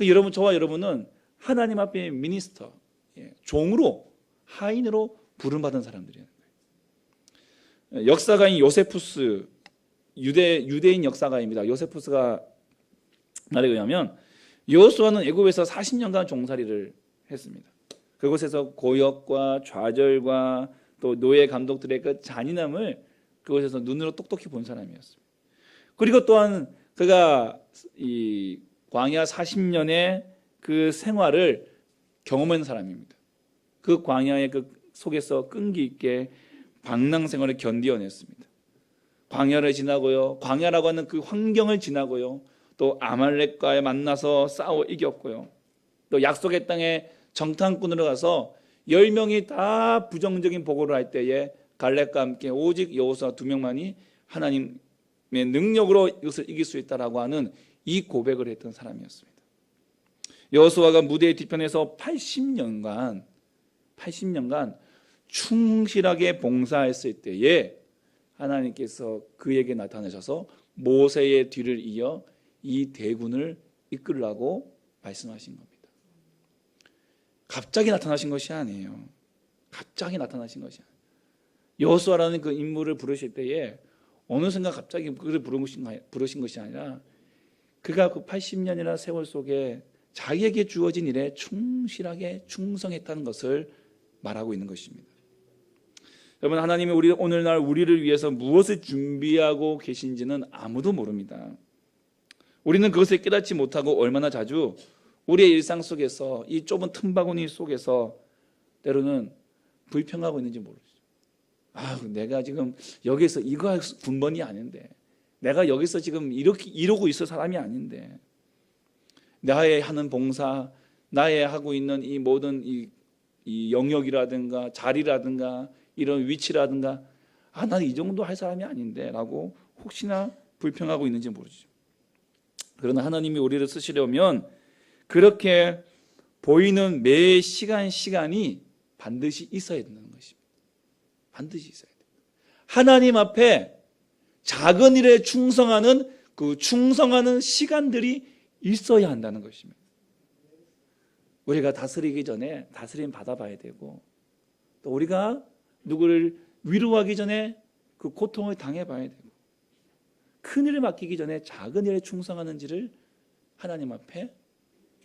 여러분, 저와 여러분은 하나님 앞에 미니스터, 종으로, 하인으로 부름받은 사람들이에요. 역사가인 요세푸스, 유대인 역사가입니다. 요세푸스가 말에 의하면 여호수아는 애굽에서 40년간 종살이를 했습니다. 그곳에서 고역과 좌절과 또 노예 감독들의 그 잔인함을 그곳에서 눈으로 똑똑히 본 사람이었습니다. 그리고 또한 그가 이 광야 40년의 그 생활을 경험한 사람입니다. 그 광야의 그 속에서 끈기 있게 방랑 생활을 견디어냈습니다. 광야를 지나고요, 광야라고 하는 그 환경을 지나고요, 또 아말렉과에 만나서 싸워 이겼고요, 또 약속의 땅에 정탐꾼으로 가서 10명이 다 부정적인 보고를 할 때에 갈렙과 함께 오직 여호수아 2명만이 하나님의 능력으로 이것을 이길 수 있다라고 하는 이 고백을 했던 사람이었습니다. 여호수아가 무대의 뒤편에서 80년간 충실하게 봉사했을 때에 하나님께서 그에게 나타나셔서 모세의 뒤를 이어 이 대군을 이끌라고 말씀하신 겁니다. 갑자기 나타나신 것이 아니에요. 갑자기 나타나신 것이 아니에요. 여호수아라는 그 인물을 부르실 때에 어느 순간 갑자기 그를 부르신 것이 아니라 그가 그 80년이라는 세월 속에 자기에게 주어진 일에 충실하게 충성했다는 것을 말하고 있는 것입니다. 여러분, 하나님이 오늘날 우리를 위해서 무엇을 준비하고 계신지는 아무도 모릅니다. 우리는 그것을 깨닫지 못하고 얼마나 자주 우리의 일상 속에서 이 좁은 틈바구니 속에서 때로는 불평하고 있는지 모르죠. 내가 지금 여기서 이거 할 군번이 아닌데, 내가 여기서 지금 이러고 있을 사람이 아닌데, 나의 하는 봉사, 나의 하고 있는 이 모든 이 영역이라든가 자리라든가 이런 위치라든가, 나는 이 정도 할 사람이 아닌데 라고 혹시나 불평하고 있는지 모르죠. 그러나 하나님이 우리를 쓰시려면 그렇게 보이는 매 시간이 반드시 있어야 된다는 것입니다. 반드시 있어야 돼요. 하나님 앞에 작은 일에 충성하는 그 충성하는 시간들이 있어야 한다는 것입니다. 우리가 다스리기 전에 다스림 받아봐야 되고, 또 우리가 누구를 위로하기 전에 그 고통을 당해봐야 되고, 큰 일을 맡기기 전에 작은 일에 충성하는지를 하나님 앞에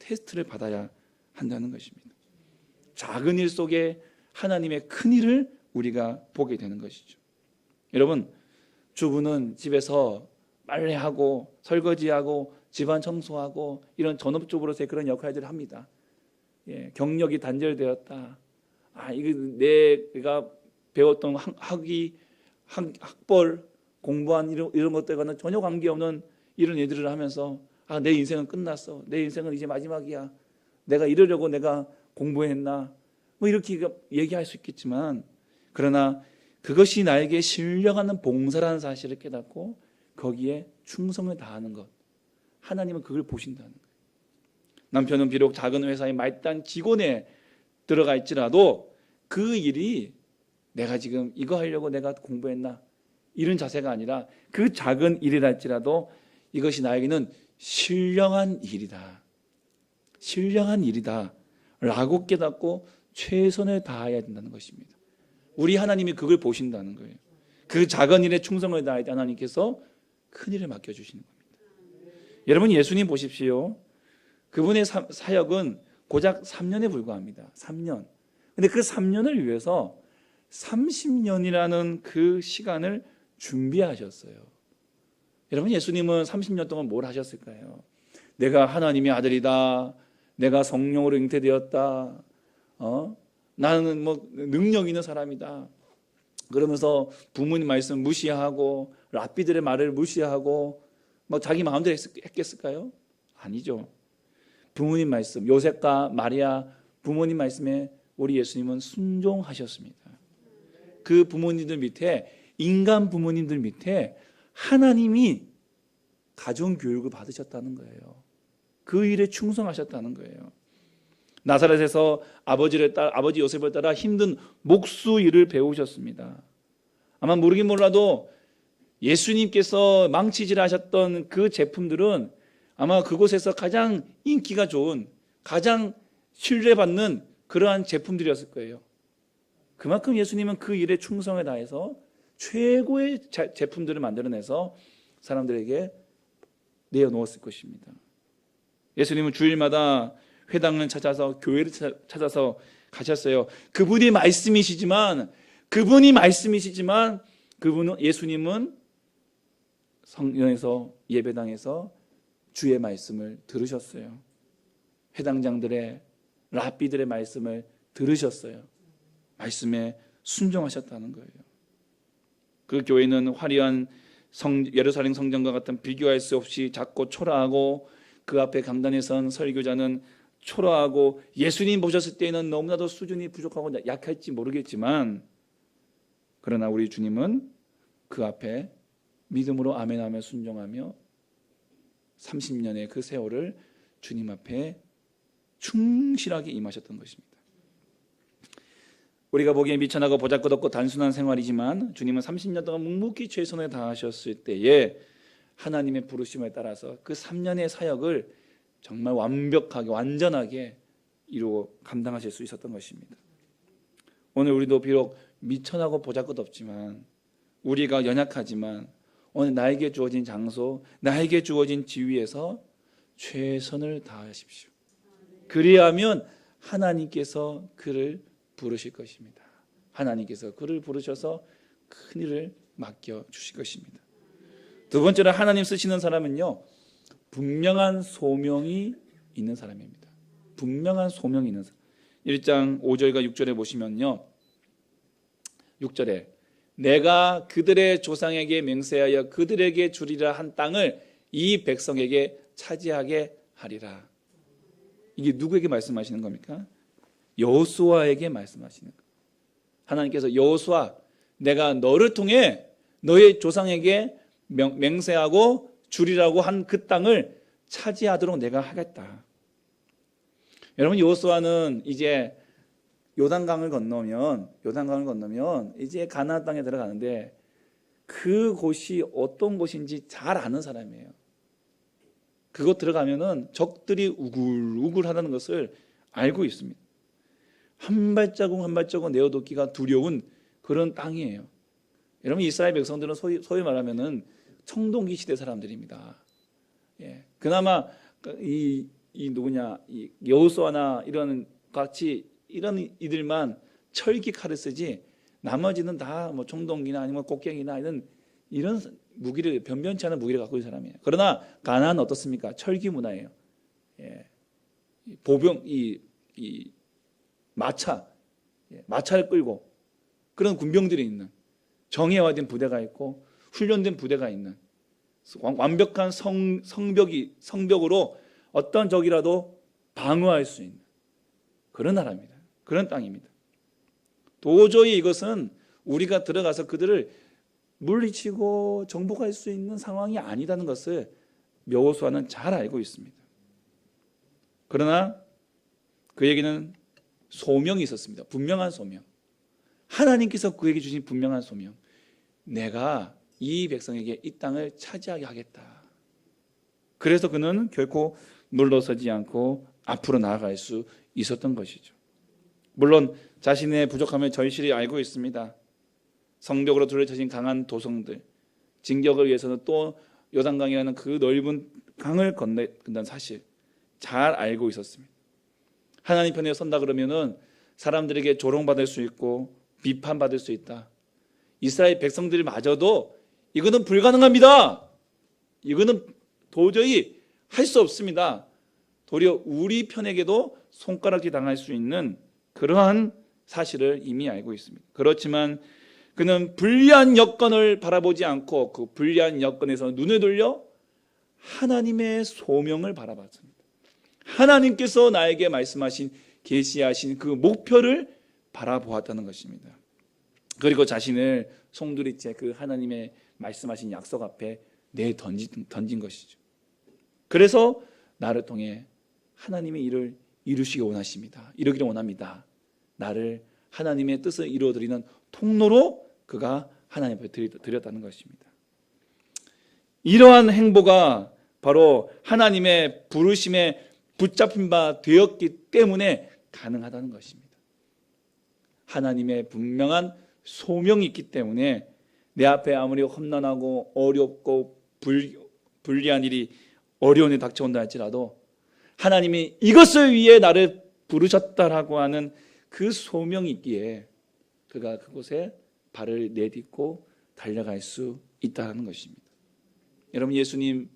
테스트를 받아야 한다는 것입니다. 작은 일 속에 하나님의 큰 일을 우리가 보게 되는 것이죠. 여러분, 주부는 집에서 빨래하고 설거지하고 집안 청소하고 이런 전업주부로서의 그런 역할들을 합니다. 경력이 단절되었다. 이게 내가 배웠던 학벌, 공부한 이런 것들과는 전혀 관계없는 이런 일들을 하면서 내 인생은 끝났어. 내 인생은 이제 마지막이야. 내가 이러려고 내가 공부했나? 이렇게 얘기할 수 있겠지만, 그러나 그것이 나에게 신령하는 봉사라는 사실을 깨닫고 거기에 충성을 다하는 것, 하나님은 그걸 보신다는 거예요. 남편은 비록 작은 회사의 말단 직원에 들어가 있지라도 그 일이 내가 지금 이거 하려고 내가 공부했나? 이런 자세가 아니라 그 작은 일이라 할지라도 이것이 나에게는 신령한 일이다. 신령한 일이다 라고 깨닫고 최선을 다해야 된다는 것입니다. 우리 하나님이 그걸 보신다는 거예요. 그 작은 일에 충성을 다할 때 하나님께서 큰 일을 맡겨주시는 겁니다. 여러분, 예수님 보십시오. 그분의 사역은 고작 3년에 불과합니다. 3년. 근데 그 3년을 위해서 30년이라는 그 시간을 준비하셨어요. 여러분, 예수님은 30년 동안 뭘 하셨을까요? 내가 하나님의 아들이다. 내가 성령으로 잉태되었다. 나는 능력 있는 사람이다. 그러면서 부모님 말씀 무시하고 랍비들의 말을 무시하고 자기 마음대로 했겠을까요? 아니죠. 부모님 말씀, 요셉과 마리아 부모님 말씀에 우리 예수님은 순종하셨습니다. 그 부모님들 밑에, 인간 부모님들 밑에 하나님이 가정교육을 받으셨다는 거예요. 그 일에 충성하셨다는 거예요. 나사렛에서 아버지 요셉을 따라 힘든 목수 일을 배우셨습니다. 아마 모르긴 몰라도 예수님께서 망치질 하셨던 그 제품들은 아마 그곳에서 가장 인기가 좋은, 가장 신뢰받는 그러한 제품들이었을 거예요. 그만큼 예수님은 그 일에 충성을 다해서 최고의 제품들을 만들어내서 사람들에게 내어놓았을 것입니다. 예수님은 주일마다 회당을 찾아서, 교회를 찾아서 가셨어요. 그분이 말씀이시지만 예수님은 성령에서, 예배당에서 주의 말씀을 들으셨어요. 회당장들의, 랍비들의 말씀을 들으셨어요. 말씀에 순종하셨다는 거예요. 그 교회는 화려한 예루살렘 성전과 같은 비교할 수 없이 작고 초라하고, 그 앞에 강단에 선 설교자는 초라하고, 예수님 보셨을 때는 너무나도 수준이 부족하고 약할지 모르겠지만, 그러나 우리 주님은 그 앞에 믿음으로 아멘하며 순종하며 30년의 그 세월을 주님 앞에 충실하게 임하셨던 것입니다. 우리가 보기에 미천하고 보잘것없고 단순한 생활이지만 주님은 30년 동안 묵묵히 최선을 다하셨을 때에 하나님의 부르심에 따라서 그 3년의 사역을 정말 완벽하게 완전하게 이루어 감당하실 수 있었던 것입니다. 오늘 우리도 비록 미천하고 보잘것없지만, 우리가 연약하지만 오늘 나에게 주어진 장소, 나에게 주어진 지위에서 최선을 다하십시오. 그리하면 하나님께서 그를 부르실 것입니다. 하나님께서 그를 부르셔서 큰 일을 맡겨주실 것입니다. 두 번째로 하나님 쓰시는 사람은요, 분명한 소명이 있는 사람입니다. 분명한 소명이 있는 사람. 1장 5절과 6절에 보시면요, 6절에 내가 그들의 조상에게 맹세하여 그들에게 주리라 한 땅을 이 백성에게 차지하게 하리라. 이게 누구에게 말씀하시는 겁니까? 여호수아에게 말씀하시는 거예요. 하나님께서 여호수아, 내가 너를 통해 너의 조상에게 맹세하고 주리라고 한 그 땅을 차지하도록 내가 하겠다. 여러분, 여호수아는 이제 요단강을 건너면 이제 가나안 땅에 들어가는데, 그곳이 어떤 곳인지 잘 아는 사람이에요. 그곳 들어가면은 적들이 우글우글하다는 것을 알고 있습니다. 한 발자국 한 발자국 내어놓기가 두려운 그런 땅이에요. 여러분, 이스라엘 백성들은 소위 말하면은 청동기 시대 사람들입니다. 예. 그나마 이 여호수아나 이런 같이 이런 이들만 철기 칼을 쓰지, 나머지는 다 뭐 청동기나 아니면 곡괭이나 이런 무기를, 변변치 않은 무기를 갖고 있는 사람이에요. 그러나 가나안은 어떻습니까? 철기 문화예요. 예. 보병, 마차를 끌고 그런 군병들이 있는, 정예화된 부대가 있고 훈련된 부대가 있는, 완벽한 성벽으로 어떤 적이라도 방어할 수 있는 그런 나라입니다. 그런 땅입니다. 도저히 이것은 우리가 들어가서 그들을 물리치고 정복할 수 있는 상황이 아니라는 것을 여호수아는 잘 알고 있습니다. 그러나 그에게는 소명이 있었습니다. 분명한 소명. 하나님께서 그에게 주신 분명한 소명. 내가 이 백성에게 이 땅을 차지하게 하겠다. 그래서 그는 결코 물러서지 않고 앞으로 나아갈 수 있었던 것이죠. 물론 자신의 부족함을 절실히 알고 있습니다. 성벽으로 둘러쳐진 강한 도성들, 진격을 위해서는 또 요단강이라는 그 넓은 강을 건넌 사실 잘 알고 있었습니다. 하나님 편에 선다 그러면은 사람들에게 조롱받을 수 있고 비판받을 수 있다. 이스라엘 백성들마저도 이거는 불가능합니다. 이거는 도저히 할 수 없습니다. 도리어 우리 편에게도 손가락질 당할 수 있는 그러한 사실을 이미 알고 있습니다. 그렇지만 그는 불리한 여건을 바라보지 않고 그 불리한 여건에서 눈을 돌려 하나님의 소명을 바라봤습니다. 하나님께서 나에게 말씀하신, 계시하신 그 목표를 바라보았다는 것입니다. 그리고 자신을 송두리째 그 하나님의 말씀하신 약속 앞에 던진 것이죠. 그래서 나를 통해 하나님의 일을 이루시기 원하십니다. 이루기를 원합니다. 나를 하나님의 뜻을 이루어드리는 통로로 그가 하나님 앞에 드렸다는 것입니다. 이러한 행보가 바로 하나님의 부르심에 붙잡힌 바 되었기 때문에 가능하다는 것입니다. 하나님의 분명한 소명이 있기 때문에 내 앞에 아무리 험난하고 어렵고 불리한 일이 어려운 일이 닥쳐온다 할지라도 하나님이 이것을 위해 나를 부르셨다라고 하는 그 소명이 있기에 그가 그곳에 발을 내딛고 달려갈 수 있다는 것입니다. 여러분, 예수님이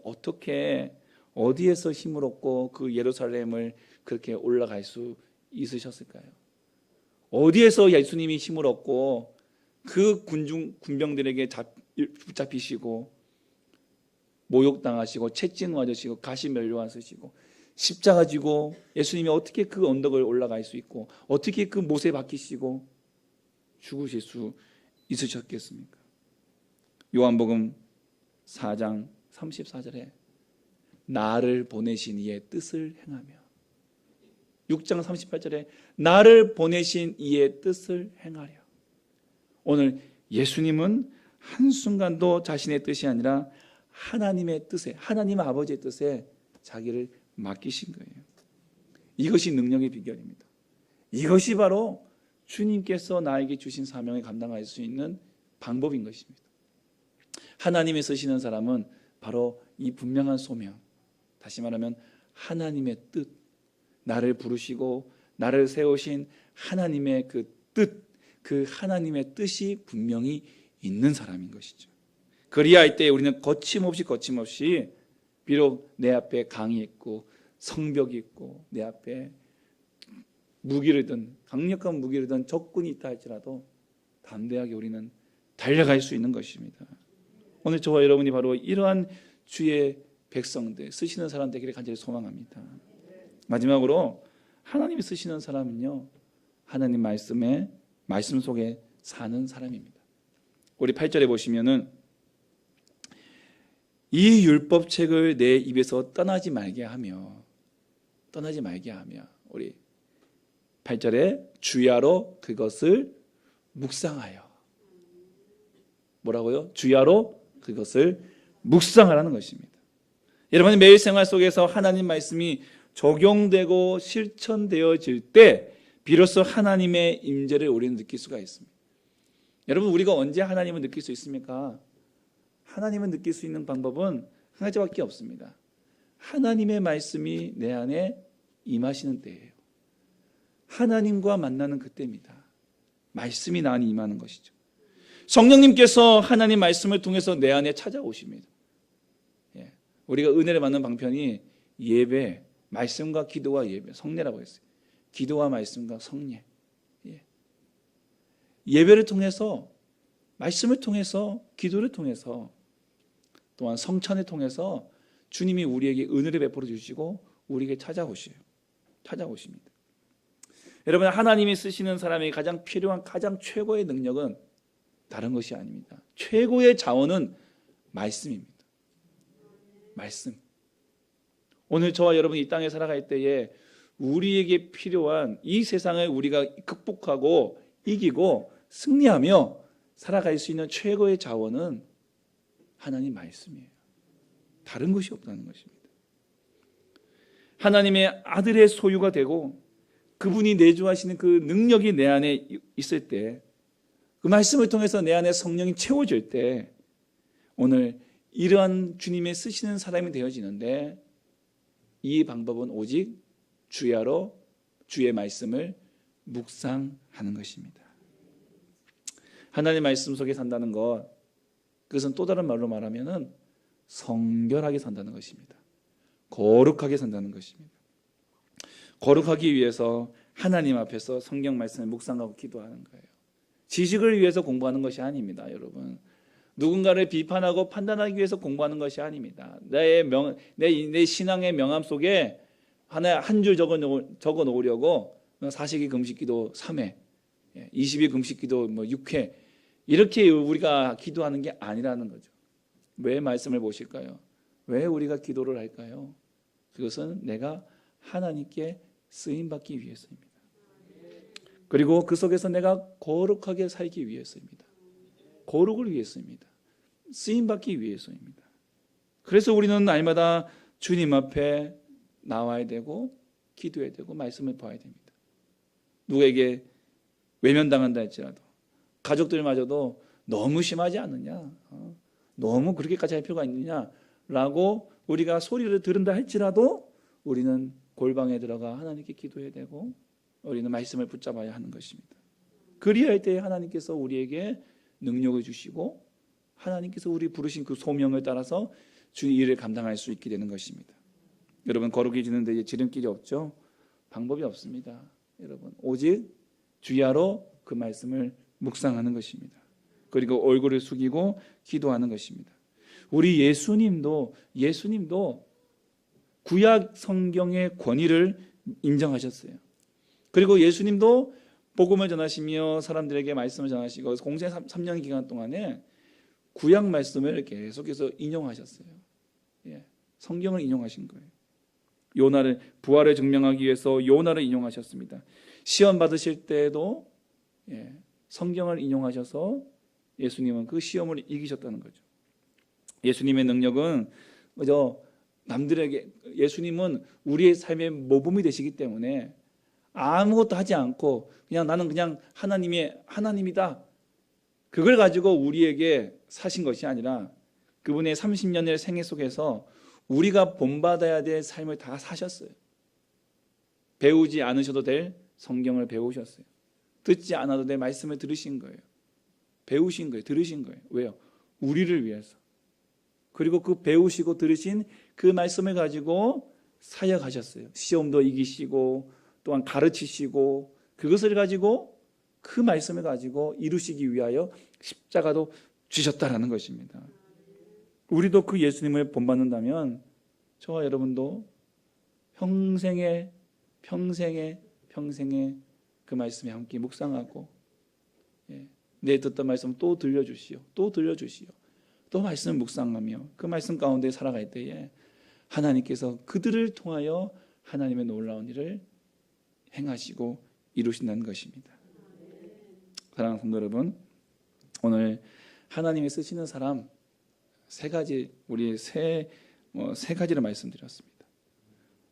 어떻게 어디에서 힘을 얻고 그 예루살렘을 그렇게 올라갈 수 있으셨을까요? 어디에서 예수님이 힘을 얻고 그 군병들에게 붙잡히시고 모욕당하시고 채찍 맞으시고 가시 멸류관 쓰시고 십자가 지고 예수님이 어떻게 그 언덕을 올라갈 수 있고 어떻게 그 못에 박히시고 죽으실 수 있으셨겠습니까? 요한복음 4장 34절에 나를 보내신 이의 뜻을 행하며, 6장 38절에 나를 보내신 이의 뜻을 행하려. 오늘 예수님은 한순간도 자신의 뜻이 아니라 하나님의 뜻에, 하나님 아버지의 뜻에 자기를 맡기신 거예요. 이것이 능력의 비결입니다. 이것이 바로 주님께서 나에게 주신 사명을 감당할 수 있는 방법인 것입니다. 하나님이 쓰시는 사람은 바로 이 분명한 소명, 다시 말하면 하나님의 뜻, 나를 부르시고 나를 세우신 하나님의 그 뜻, 그 하나님의 뜻이 분명히 있는 사람인 것이죠. 그리할 때 우리는 거침없이 비록 내 앞에 강이 있고 성벽이 있고 내 앞에 무기를 든 강력한 무기를 든 적군이 있다 할지라도 담대하게 우리는 달려갈 수 있는 것입니다. 오늘 저와 여러분이 바로 이러한 주의 백성들, 쓰시는 사람 되기를 간절히 소망합니다. 마지막으로 하나님이 쓰시는 사람은요, 하나님 말씀 속에 사는 사람입니다. 우리 8절에 보시면은 이 율법책을 내 입에서 떠나지 말게 하며 우리 8절에 주야로 그것을 묵상하여. 뭐라고요? 주야로 그것을 묵상하라는 것입니다. 여러분의 매일 생활 속에서 하나님 말씀이 적용되고 실천되어질 때 비로소 하나님의 임재를 우리는 느낄 수가 있습니다. 여러분, 우리가 언제 하나님을 느낄 수 있습니까? 하나님을 느낄 수 있는 방법은 한 가지밖에 없습니다. 하나님의 말씀이 내 안에 임하시는 때예요. 하나님과 만나는 그때입니다. 말씀이 나 안에 임하는 것이죠. 성령님께서 하나님 말씀을 통해서 내 안에 찾아오십니다. 우리가 은혜를 받는 방편이 예배, 말씀과 기도와 예배, 성례라고 했어요. 기도와 말씀과 성례. 예배를 통해서, 말씀을 통해서, 기도를 통해서, 또한 성찬을 통해서 주님이 우리에게 은혜를 베풀어 주시고 우리에게 찾아오십니다. 여러분, 하나님이 쓰시는 사람에게 가장 필요한 가장 최고의 능력은 다른 것이 아닙니다. 최고의 자원은 말씀입니다. 말씀. 오늘 저와 여러분이 이 땅에 살아갈 때에 우리에게 필요한 이 세상을 우리가 극복하고 이기고 승리하며 살아갈 수 있는 최고의 자원은 하나님 말씀이에요. 다른 것이 없다는 것입니다. 하나님의 아들의 소유가 되고 그분이 내주하시는 그 능력이 내 안에 있을 때, 그 말씀을 통해서 내 안에 성령이 채워질 때 오늘 이러한 주님의 쓰시는 사람이 되어지는데, 이 방법은 오직 주야로 주의 말씀을 묵상하는 것입니다. 하나님의 말씀 속에 산다는 것, 그것은 또 다른 말로 말하면 성결하게 산다는 것입니다. 거룩하게 산다는 것입니다. 거룩하기 위해서 하나님 앞에서 성경 말씀을 묵상하고 기도하는 거예요. 지식을 위해서 공부하는 것이 아닙니다, 여러분. 누군가를 비판하고 판단하기 위해서 공부하는 것이 아닙니다. 내 신앙의 명함 속에 한 줄 적어 놓으려고 40일 금식기도 3회, 20일 금식기도 6회, 이렇게 우리가 기도하는 게 아니라는 거죠. 왜 말씀을 보실까요? 왜 우리가 기도를 할까요? 그것은 내가 하나님께 쓰임받기 위해서입니다. 그리고 그 속에서 내가 거룩하게 살기 위해서입니다. 거룩을 위해서입니다. 쓰임받기 위해서입니다. 그래서 우리는 날마다 주님 앞에 나와야 되고 기도해야 되고 말씀을 봐야 됩니다. 누구에게 외면당한다 할지라도, 가족들마저도 너무 심하지 않느냐, 너무 그렇게까지 할 필요가 있느냐라고 우리가 소리를 들은다 할지라도 우리는 골방에 들어가 하나님께 기도해야 되고 우리는 말씀을 붙잡아야 하는 것입니다. 그리할 때 하나님께서 우리에게 능력을 주시고 하나님께서 우리 부르신 그 소명을 따라서 주의 일을 감당할 수 있게 되는 것입니다. 여러분, 거룩해지는데 지름길이 없죠? 방법이 없습니다. 여러분, 오직 주야로 그 말씀을 묵상하는 것입니다. 그리고 얼굴을 숙이고 기도하는 것입니다. 우리 예수님도 구약 성경의 권위를 인정하셨어요. 그리고 예수님도 복음을 전하시며 사람들에게 말씀을 전하시고 공생 3년 기간 동안에 구약 말씀을 계속해서 인용하셨어요. 성경을 인용하신 거예요. 요나를 부활을 증명하기 위해서 요나를 인용하셨습니다. 시험 받으실 때에도 성경을 인용하셔서 예수님은 그 시험을 이기셨다는 거죠. 예수님의 능력은 그저 남들에게, 예수님은 우리의 삶의 모범이 되시기 때문에 아무것도 하지 않고 나는 그냥 하나님이다, 그걸 가지고 우리에게 사신 것이 아니라 그분의 30년의 생애 속에서 우리가 본받아야 될 삶을 다 사셨어요. 배우지 않으셔도 될 성경을 배우셨어요. 듣지 않아도 될 말씀을 들으신 거예요. 배우신 거예요. 들으신 거예요. 왜요? 우리를 위해서. 그리고 그 배우시고 들으신 그 말씀을 가지고 사역하셨어요. 시험도 이기시고 또한 가르치시고 그것을 가지고, 그 말씀을 가지고 이루시기 위하여 십자가도 주셨다라는 것입니다. 우리도 그 예수님을 본받는다면 저와 여러분도 평생에 그 말씀에 함께 묵상하고, 내 듣던 말씀 또 들려주시오, 또 말씀을 묵상하며 그 말씀 가운데 살아갈 때에 하나님께서 그들을 통하여 하나님의 놀라운 일을 행하시고 이루신다는 것입니다. 사랑하는 성도 여러분, 오늘 하나님이 쓰시는 사람 세 가지를 말씀드렸습니다.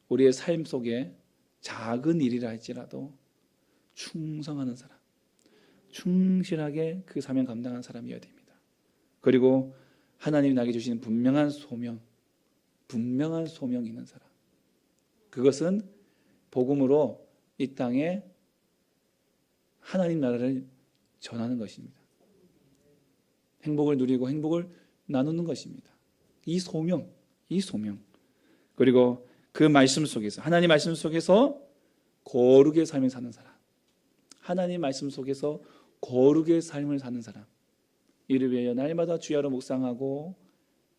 우리의 삶 속에 작은 일이라 할지라도 충성하는 사람, 충실하게 그 사명 감당하는 사람이어야 됩니다. 그리고 하나님이 나에게 주시는 분명한 소명이 있는 사람, 그것은 복음으로 이 땅에 하나님 나라를 전하는 것입니다. 행복을 누리고 행복을 나누는 것입니다. 이 소명. 그리고 그 말씀 속에서, 하나님 말씀 속에서 거룩의 삶을 사는 사람, 하나님 말씀 속에서 거룩의 삶을 사는 사람, 이를 위하여 날마다 주야로 묵상하고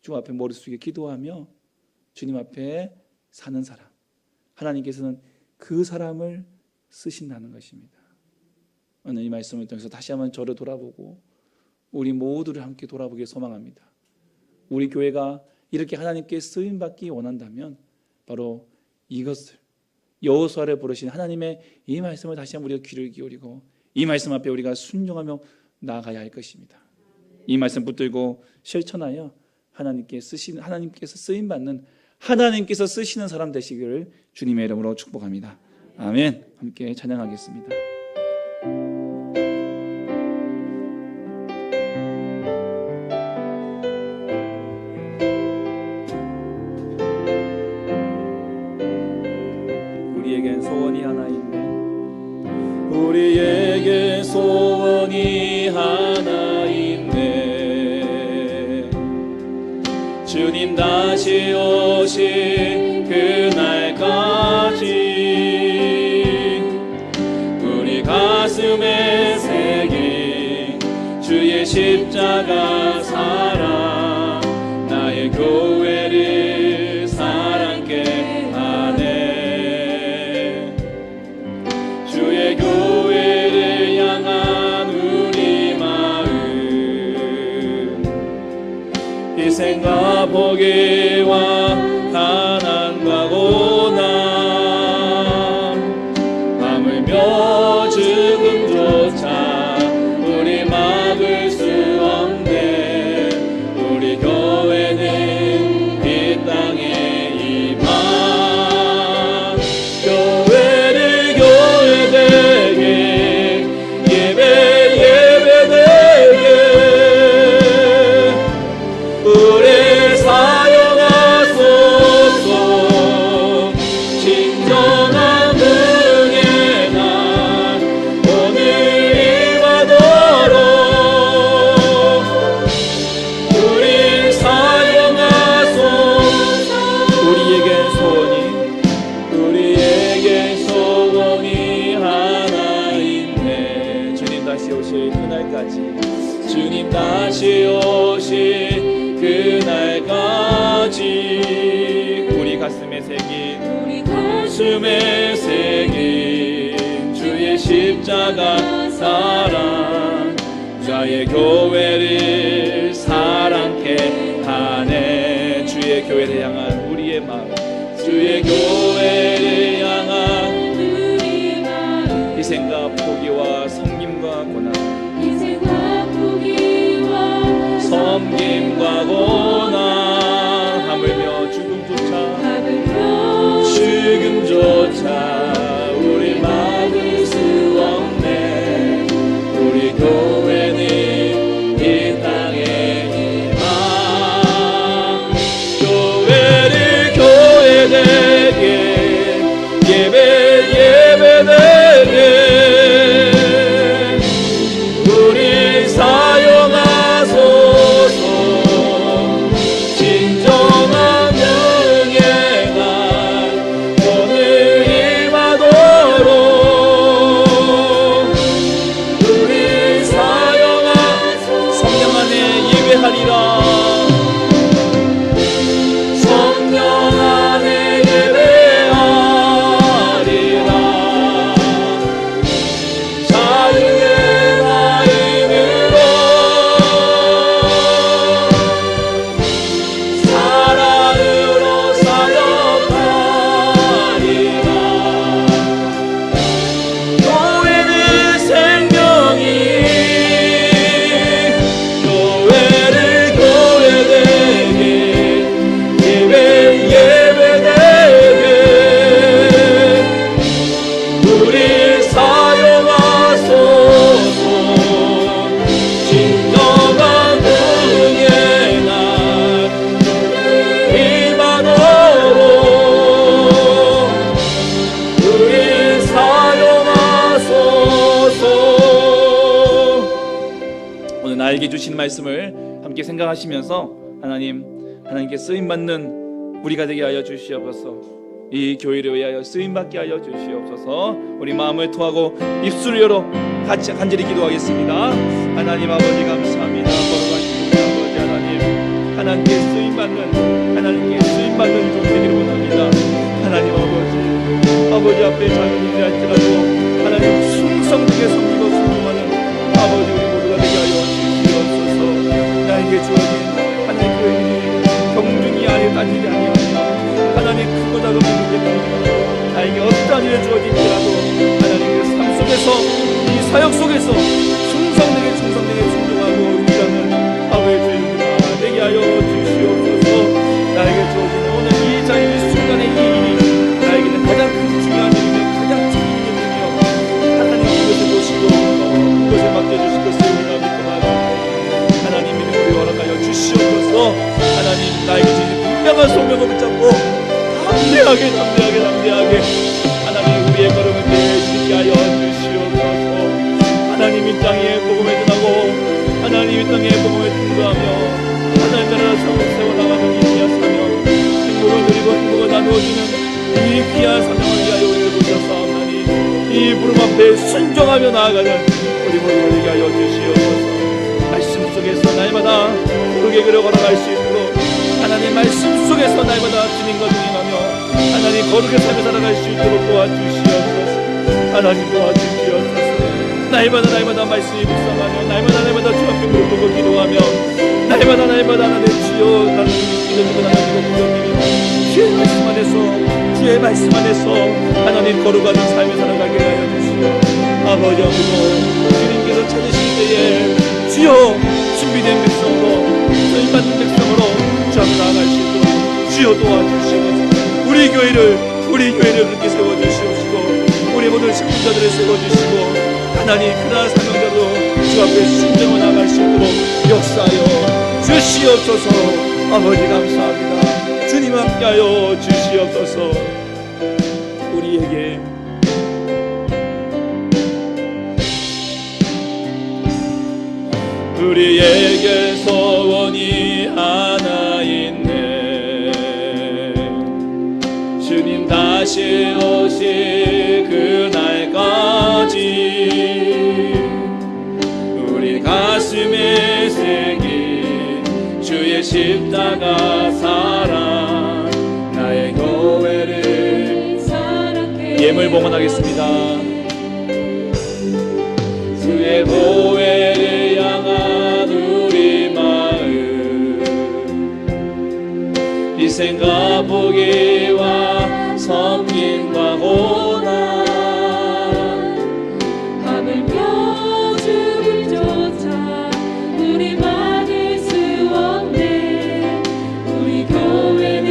주 앞에 머리 숙여 기도하며 주님 앞에 사는 사람, 하나님께서는 그 사람을 쓰신다는 것입니다. 오늘 이 말씀을 통해서 다시 한번 저를 돌아보고 우리 모두를 함께 돌아보길 소망합니다. 우리 교회가 이렇게 하나님께 쓰임받기 원한다면 바로 이것을, 여호수아를 부르신 하나님의 이 말씀을 다시 한번 우리가 귀를 기울이고 이 말씀 앞에 우리가 순종하며 나아가야 할 것입니다. 이 말씀 붙들고 실천하여 하나님께서 쓰임받는, 하나님께서 쓰시는 사람 되시기를 주님의 이름으로 축복합니다. 아멘. 함께 찬양하겠습니다. 우리에겐 소원이 하나 있네. 우리에게 소원이 하나 있네. 주님 다시 오신 그날까지 우리 가슴에 새긴 주의 십자가 사랑, 나의 교회를 사랑케 하네. 주의 교회를 향한 우리 마음, 희생과 포기와 가난과 고난, 하물며 죽음조차 우리 막을 수 없네. 우리 교회는 이 땅에 임한, 교회를 교회되게, 예배되게 우리 사용하소. 다시 오실 그날까지 주님 다시 오실 그날까지 우리 가슴에 새긴 가슴에 새긴 주의 십자가 사랑 자의 교회를 사랑케 하네. 주의 교회를 향한 우리의 마음, 주의 교회를 향한 희생과 포기와 섬김과 고난, 섬김과 고난 하물며 죽음조차 우리 막을 수 없네. 우리 교회는 이 땅에 임하 교회를 교회되게 예배되게 우리 사용하소서. 진정한 명예가 오늘 임하도록 우리 사용하소서. 성령 안에 예배하리라. 성령 안에 예배하리라. 자유의 마음으로 사랑으로 사역하리라. 교회는 생명이 교회를 교회되게 예배되게 우리 사용하소서. 진정한 은혜가 임하도록 우리 사용하소서. 오늘 나에게 주신 말씀을 함께 생각하시면서 하나님께 쓰임받는 우리가 되게 하여 주시옵소서. 이 교회를 위하여 쓰임받게 하여 주시옵소서. 우리 마음을 통하고 입술을 열어 같이 간절히 기도하겠습니다. 하나님 아버지 감사합니다. 걸어가시는 우리 아버지 하나님께 쓰임받는 종 되기를 원합니다. 하나님 아버지 앞에 작은 일이 할지라도 하나님 충성되게 섬기고 순종하는 아버지 우리 모두가 되게 하여 주시옵소서. 나에게 주어진 하나님 그 일이 경중이 아니라 딴일이 아니하며 하나님 크고 작은 문제가 나에게 어떠한 일을 주어질지라도 하나님 그 삶 속에서 이 사역 속에서 충성되게 순종하고 일하는 아버지 주님과 되게 하여 주시옵소서. 나에게 주어진 오늘 이 자리 이 순간의 이 일이 나에게는 가장 큰 중요한 일이며 가장 큰 일이며 하나님 그것을 보시고 그것을 맡겨주실 것을 우리가 믿고 하나님 믿음으로 허락하여 주시옵소서. 하나님 나에게 주신 분명한 소명을 붙잡고 담대하게 하나님 우리의 걸음을 내딛게 하여 주시옵소서. 하나님 이 땅에 복음을 전하고 하나님 이 땅에 복음을 증거하며 하나님 나라 세워나가는 이 귀한 사명, 행복을 누리고 행복을 나누어지는 이 귀한 사명을 위하여 우리를 부르셨사옵나니 이 부름 앞에 순종하며 나아가는 우리 모두가 되게 하여 주시옵소서. 말씀 속에서 날마다 거룩의 길을 걸어갈 수 있도록 하나님 말씀 속에서 날마다 주님과 동행하며 하나님 거룩의 삶을 살아갈 수 있도록 도와주시옵소서. 하나님 도와주시옵소서. 날마다 말씀이 묵상하며 날마다 주 앞에 무릎 꿇고 기도하며 날마다 하나님 주여 나는 믿어주고 나가지고 부정드리며 주의 말씀 안에서 하나님 거룩한 삶을 살아가게 하여 주시오. 아버지 주님께서 찾으실 때에 주여 준비된 백성으로 쓰임받는 백성으로 주 앞에 나아갈 수 있도록 주여 도와주시옵소서. 우리 교회를 그렇게 세워주시옵시고 우리 모든 식구자들을 세워주시고 하나님 그날 사명자로 주 앞에 순종을 나갈 수 있도록 역사하여 주시옵소서. 아버지 감사합니다. 주님 함께하여 주시옵소서. 우리에게 소원이 하나 있네. 주님 다시 오실 그날까지 십자가 사랑 나의 교회를 사랑해. 예물 봉헌하겠습니다. 주의 보혜를 향한 우리 마음 희생과 포기와 섬김과 고난 하물며 주를 쫓아 우리 막을 수 없네. 우리 교회는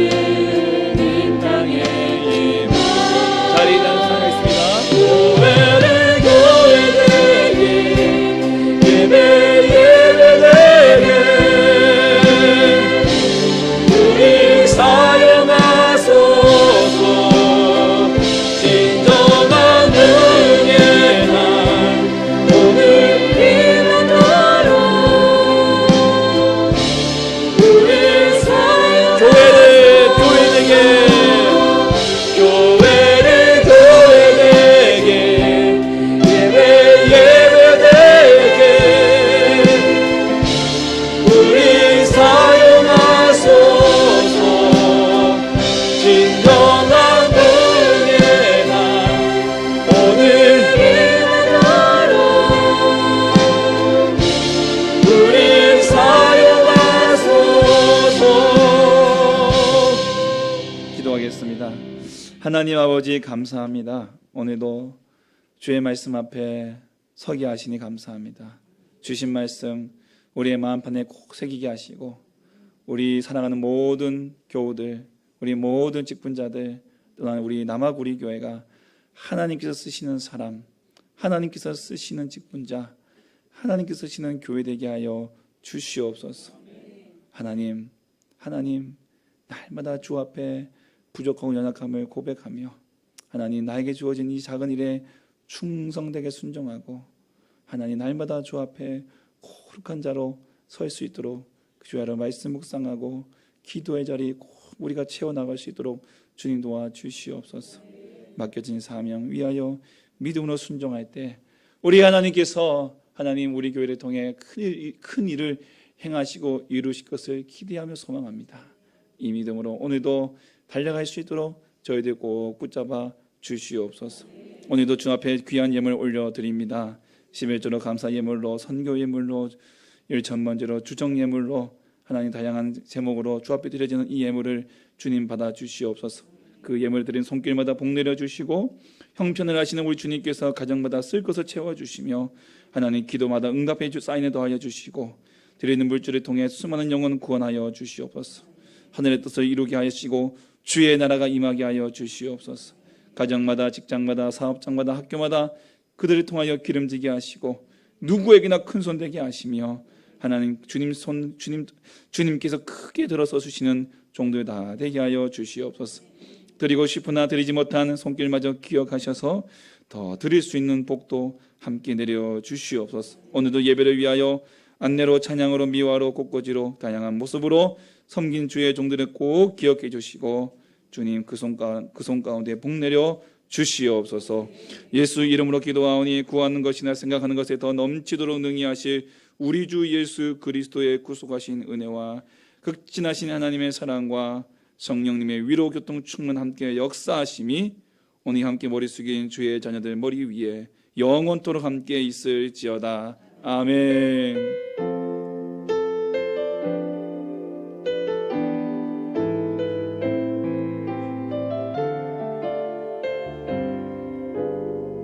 이 땅에 임하. 자리 단상하겠습니다. 교회를 교회되게 예배 예배되게 우리 사용하소서. 진정한 은혜 날 오늘 일어나라. 우리 사용 교회되게 교회를 교회되게 예배 예배되게 우리 사용하소서. 진정한 은혜 날 오늘 일어나라. 우리 사용하소서. 기도하겠습니다. 하나님 아버지 감사합니다. 오늘도 주의 말씀 앞에 서게 하시니 감사합니다. 주신 말씀 우리의 마음판에 꼭 새기게 하시고 우리 사랑하는 모든 교우들, 우리 모든 직분자들, 또한 우리 남아구리 교회가 하나님께서 쓰시는 사람, 하나님께서 쓰시는 직분자, 하나님께서 쓰시는 교회 되게 하여 주시옵소서. 하나님 날마다 주 앞에 부족하고 연약함을 고백하며 하나님 나에게 주어진 이 작은 일에 충성되게 순종하고 하나님 날마다 주 앞에 거룩한 자로 설 수 있도록 주 아래 말씀 묵상하고 기도의 자리 꼭 우리가 채워나갈 수 있도록 주님 도와주시옵소서. 맡겨진 사명 위하여 믿음으로 순종할 때 우리 하나님께서 하나님 우리 교회를 통해 큰 일을 행하시고 이루실 것을 기대하며 소망합니다. 이 믿음으로 오늘도 달려갈 수 있도록 저희들 꼭 붙잡아 주시옵소서. 오늘도 주 앞에 귀한 예물 올려드립니다. 11조로 감사 예물로, 선교 예물로, 일천번제로, 주정 예물로 하나님 다양한 제목으로 주 앞에 드려지는 이 예물을 주님 받아 주시옵소서. 그 예물 드린 손길마다 복 내려 주시고 형편을 하시는 우리 주님께서 가정마다 쓸 것을 채워 주시며 하나님 기도마다 응답해 사인에 더하여 주시고 드리는 물질을 통해 수많은 영혼 구원하여 주시옵소서. 하늘의 뜻을 이루게 하시고 주의 나라가 임하게 하여 주시옵소서. 가정마다 직장마다 사업장마다 학교마다 그들을 통하여 기름지게 하시고 누구에게나 큰손 되게 하시며 하나님 주님께서 크게 들어서 주시는 종들 다 되게 하여 주시옵소서. 드리고 싶으나 드리지 못한 손길마저 기억하셔서 더 드릴 수 있는 복도 함께 내려 주시옵소서. 오늘도 예배를 위하여 안내로 찬양으로 미화로 꽃꽂이로 다양한 모습으로 섬긴 주의 종들을 꼭 기억해 주시고 주님 그 손 가운데 복 내려 주시옵소서. 예수 이름으로 기도하오니 구하는 것이나 생각하는 것에 더 넘치도록 능히 하실 우리 주 예수 그리스도의 구속하신 은혜와 극진하신 하나님의 사랑과 성령님의 위로 교통 충만 함께 역사하심이 오늘 함께 머리 숙인 주의 자녀들 머리 위에 영원토록 함께 있을지어다. 아멘.